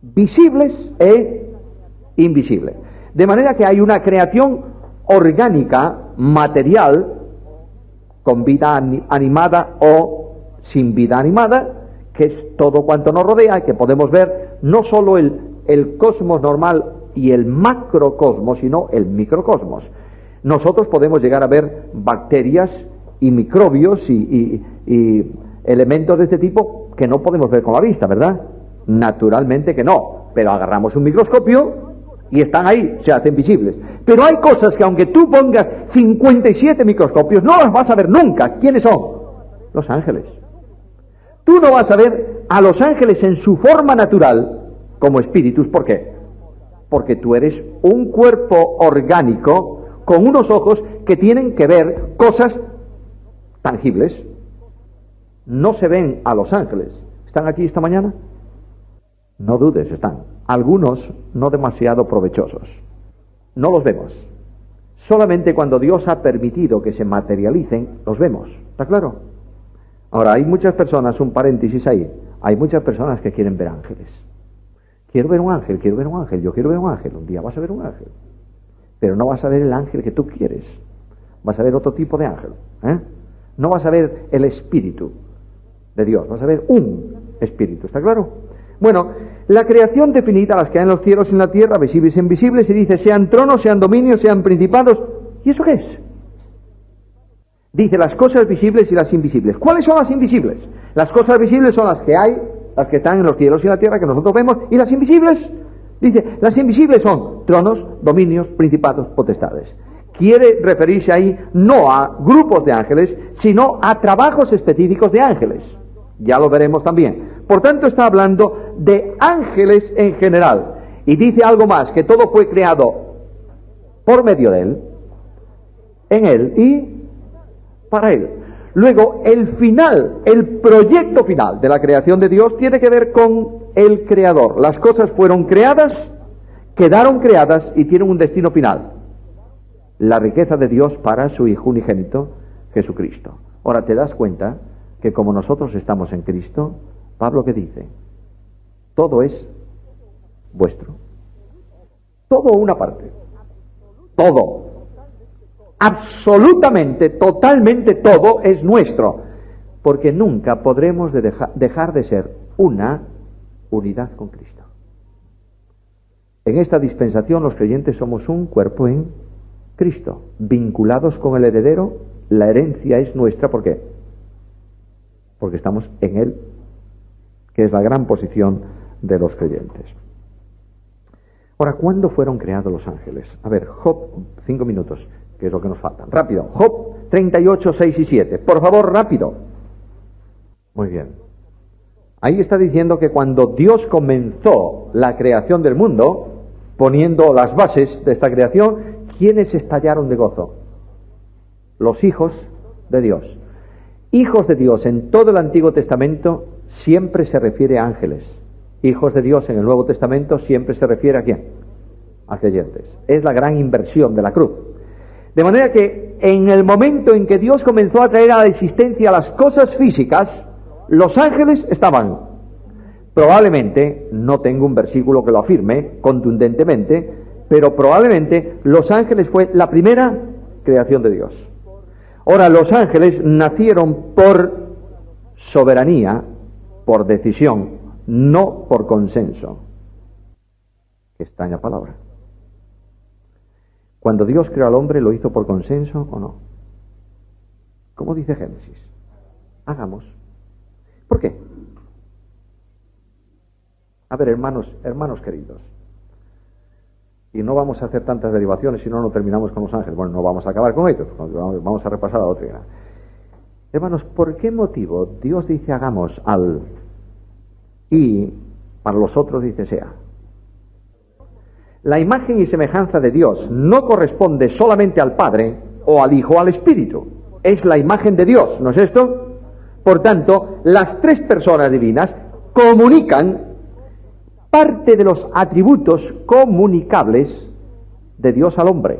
Visibles e invisibles. De manera que hay una creación orgánica, material, con vida animada o sin vida animada, que es todo cuanto nos rodea y que podemos ver no solo el cosmos normal y el macrocosmos, sino el microcosmos. Nosotros podemos llegar a ver bacterias y microbios y elementos de este tipo que no podemos ver con la vista, ¿verdad? Naturalmente que no, pero agarramos un microscopio y están ahí, se hacen visibles. Pero hay cosas que aunque tú pongas 57 microscopios, no las vas a ver nunca. ¿Quiénes son? Los ángeles. Tú no vas a ver a los ángeles en su forma natural como espíritus. ¿Por qué? Porque tú eres un cuerpo orgánico con unos ojos que tienen que ver cosas tangibles. No se ven a los ángeles. ¿Están aquí esta mañana? No dudes, están. Algunos no demasiado provechosos. No los vemos. Solamente cuando Dios ha permitido que se materialicen, los vemos. ¿Está claro? Ahora, hay muchas personas, un paréntesis ahí, hay muchas personas que quieren ver ángeles. Quiero ver un ángel, quiero ver un ángel, yo quiero ver un ángel. Un día vas a ver un ángel. Pero no vas a ver el ángel que tú quieres. Vas a ver otro tipo de ángel. No vas a ver el espíritu de Dios, vas a ver un espíritu. ¿Está claro? Bueno, la creación definida, las que hay en los cielos y en la tierra, visibles e invisibles, y dice, sean tronos, sean dominios, sean principados. ¿Y eso qué es? Dice las cosas visibles y las invisibles. ¿Cuáles son las invisibles? Las cosas visibles son las que hay, las que están en los cielos y en la tierra, que nosotros vemos, y las invisibles, dice, las invisibles son tronos, dominios, principados, potestades. Quiere referirse ahí no a grupos de ángeles, sino a trabajos específicos de ángeles. Ya lo veremos también. Por tanto, está hablando de ángeles en general. Y dice algo más, que todo fue creado por medio de Él, en Él y para Él. Luego, el final, el proyecto final de la creación de Dios tiene que ver con el Creador. Las cosas fueron creadas, quedaron creadas y tienen un destino final. La riqueza de Dios para su Hijo unigénito, Jesucristo. Ahora, ¿te das cuenta que como nosotros estamos en Cristo, Pablo qué dice? Todo es vuestro. Todo una parte. Todo. Absolutamente, totalmente todo es nuestro. Porque nunca podremos dejar de ser una unidad con Cristo. En esta dispensación los creyentes somos un cuerpo en Cristo, vinculados con el heredero. La herencia es nuestra, ¿por qué? Porque estamos en Él, que es la gran posición de los creyentes. Ahora, ¿cuándo fueron creados los ángeles? A ver, Job, 5 minutos, que es lo que nos falta. Rápido, Job 38, 6 y 7. Por favor, rápido. Muy bien. Ahí está diciendo que cuando Dios comenzó la creación del mundo, poniendo las bases de esta creación, ¿quiénes estallaron de gozo? Los hijos de Dios. Hijos de Dios en todo el Antiguo Testamento siempre se refiere a ángeles. Hijos de Dios en el Nuevo Testamento siempre se refiere a ¿quién? A creyentes. Es la gran inversión de la cruz. De manera que en el momento en que Dios comenzó a traer a la existencia las cosas físicas, los ángeles estaban. Probablemente, no tengo un versículo que lo afirme contundentemente, pero probablemente los ángeles fue la primera creación de Dios. Ahora, los ángeles nacieron por soberanía, por decisión, no por consenso. Qué extraña palabra. Cuando Dios creó al hombre, ¿lo hizo por consenso o no? ¿Cómo dice Génesis? Hagamos. ¿Por qué? A ver, hermanos queridos, y no vamos a hacer tantas derivaciones si no terminamos con los ángeles. Bueno, no vamos a acabar con ellos, vamos a repasar la doctrina. Hermanos, ¿por qué motivo Dios dice hagamos al y para los otros dice sea? La imagen y semejanza de Dios no corresponde solamente al Padre o al Hijo o al Espíritu. Es la imagen de Dios, ¿no es esto? Por tanto, las tres personas divinas comunican parte de los atributos comunicables de Dios al hombre.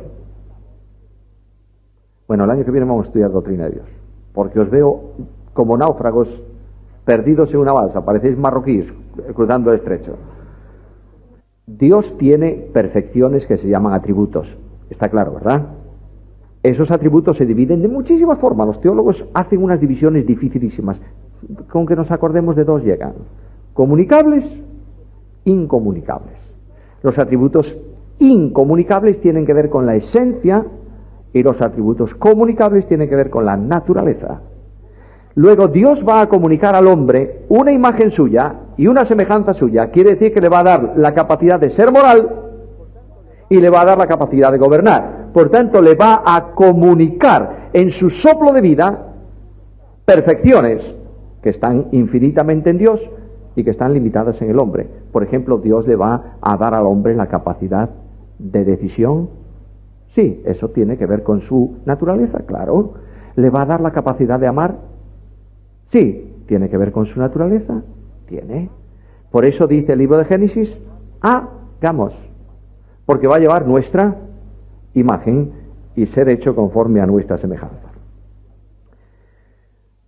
Bueno, el año que viene vamos a estudiar doctrina de Dios, porque os veo como náufragos perdidos en una balsa, parecéis marroquíes cruzando el estrecho. Dios tiene perfecciones que se llaman atributos, está claro, ¿verdad? Esos atributos se dividen de muchísimas formas. Los teólogos hacen unas divisiones dificilísimas. Con que nos acordemos de dos llegan: comunicables, incomunicables. Los atributos incomunicables tienen que ver con la esencia y los atributos comunicables tienen que ver con la naturaleza. Luego Dios va a comunicar al hombre una imagen suya y una semejanza suya. Quiere decir que le va a dar la capacidad de ser moral y le va a dar la capacidad de gobernar. Por tanto, le va a comunicar en su soplo de vida perfecciones que están infinitamente en Dios y que están limitadas en el hombre. Por ejemplo, Dios le va a dar al hombre la capacidad de decisión. Sí, eso tiene que ver con su naturaleza, claro. ¿Le va a dar la capacidad de amar? Sí, tiene que ver con su naturaleza. Tiene. Por eso dice el libro de Génesis, hagamos, porque va a llevar nuestra imagen y ser hecho conforme a nuestra semejanza.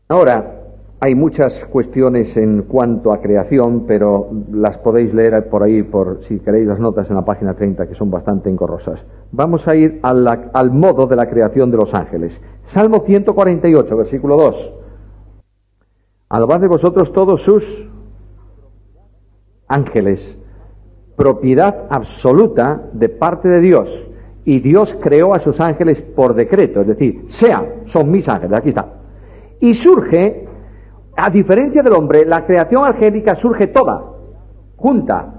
Ahora, hay muchas cuestiones en cuanto a creación, pero las podéis leer por ahí, si queréis, las notas en la página 30, que son bastante engorrosas. Vamos a ir al modo de la creación de los ángeles. Salmo 148, versículo 2. Alabad de vosotros todos sus ángeles, propiedad absoluta de parte de Dios. Y Dios creó a sus ángeles por decreto, es decir, son mis ángeles, aquí está. Y surge, a diferencia del hombre, la creación angélica surge toda, junta.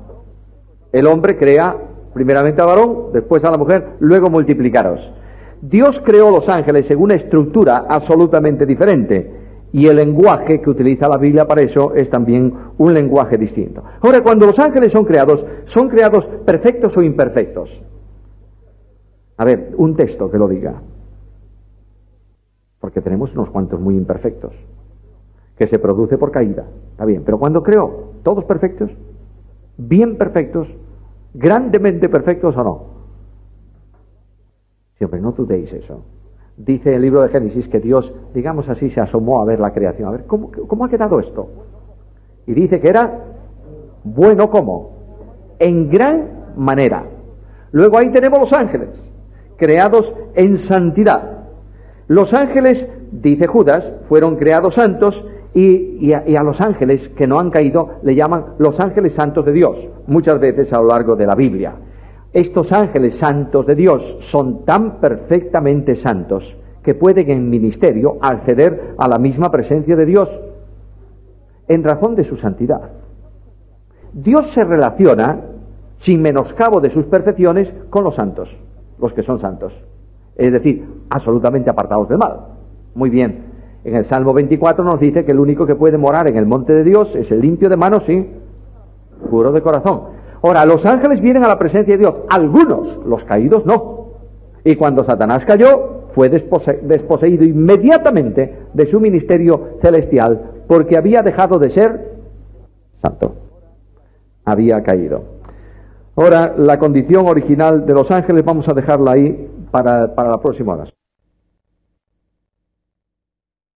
El hombre crea primeramente al varón, después a la mujer, luego multiplicaros. Dios creó los ángeles en una estructura absolutamente diferente. Y el lenguaje que utiliza la Biblia para eso es también un lenguaje distinto. Ahora, cuando los ángeles son creados perfectos o imperfectos. A ver, un texto que lo diga. Porque tenemos unos cuantos muy imperfectos, que se produce por caída. Está bien, pero cuando creó, ¿todos perfectos? ¿Bien perfectos? ¿Grandemente perfectos o no? Siempre no dudéis eso. Dice el libro de Génesis que Dios, digamos así, se asomó a ver la creación. A ver, ¿cómo ha quedado esto? Y dice que era bueno, ¿cómo? En gran manera. Luego ahí tenemos los ángeles, creados en santidad. Los ángeles, dice Judas, fueron creados santos y a los ángeles que no han caído le llaman los ángeles santos de Dios, muchas veces a lo largo de la Biblia. Estos ángeles santos de Dios son tan perfectamente santos que pueden en ministerio acceder a la misma presencia de Dios en razón de su santidad. Dios se relaciona, sin menoscabo de sus perfecciones, con los santos, los que son santos, es decir, absolutamente apartados del mal. Muy bien, en el Salmo 24 nos dice que el único que puede morar en el monte de Dios es el limpio de manos y puro de corazón. Ahora, los ángeles vienen a la presencia de Dios, algunos, los caídos no. Y cuando Satanás cayó, fue desposeído inmediatamente de su ministerio celestial, porque había dejado de ser santo. Había caído. Ahora, la condición original de los ángeles vamos a dejarla ahí para la próxima hora.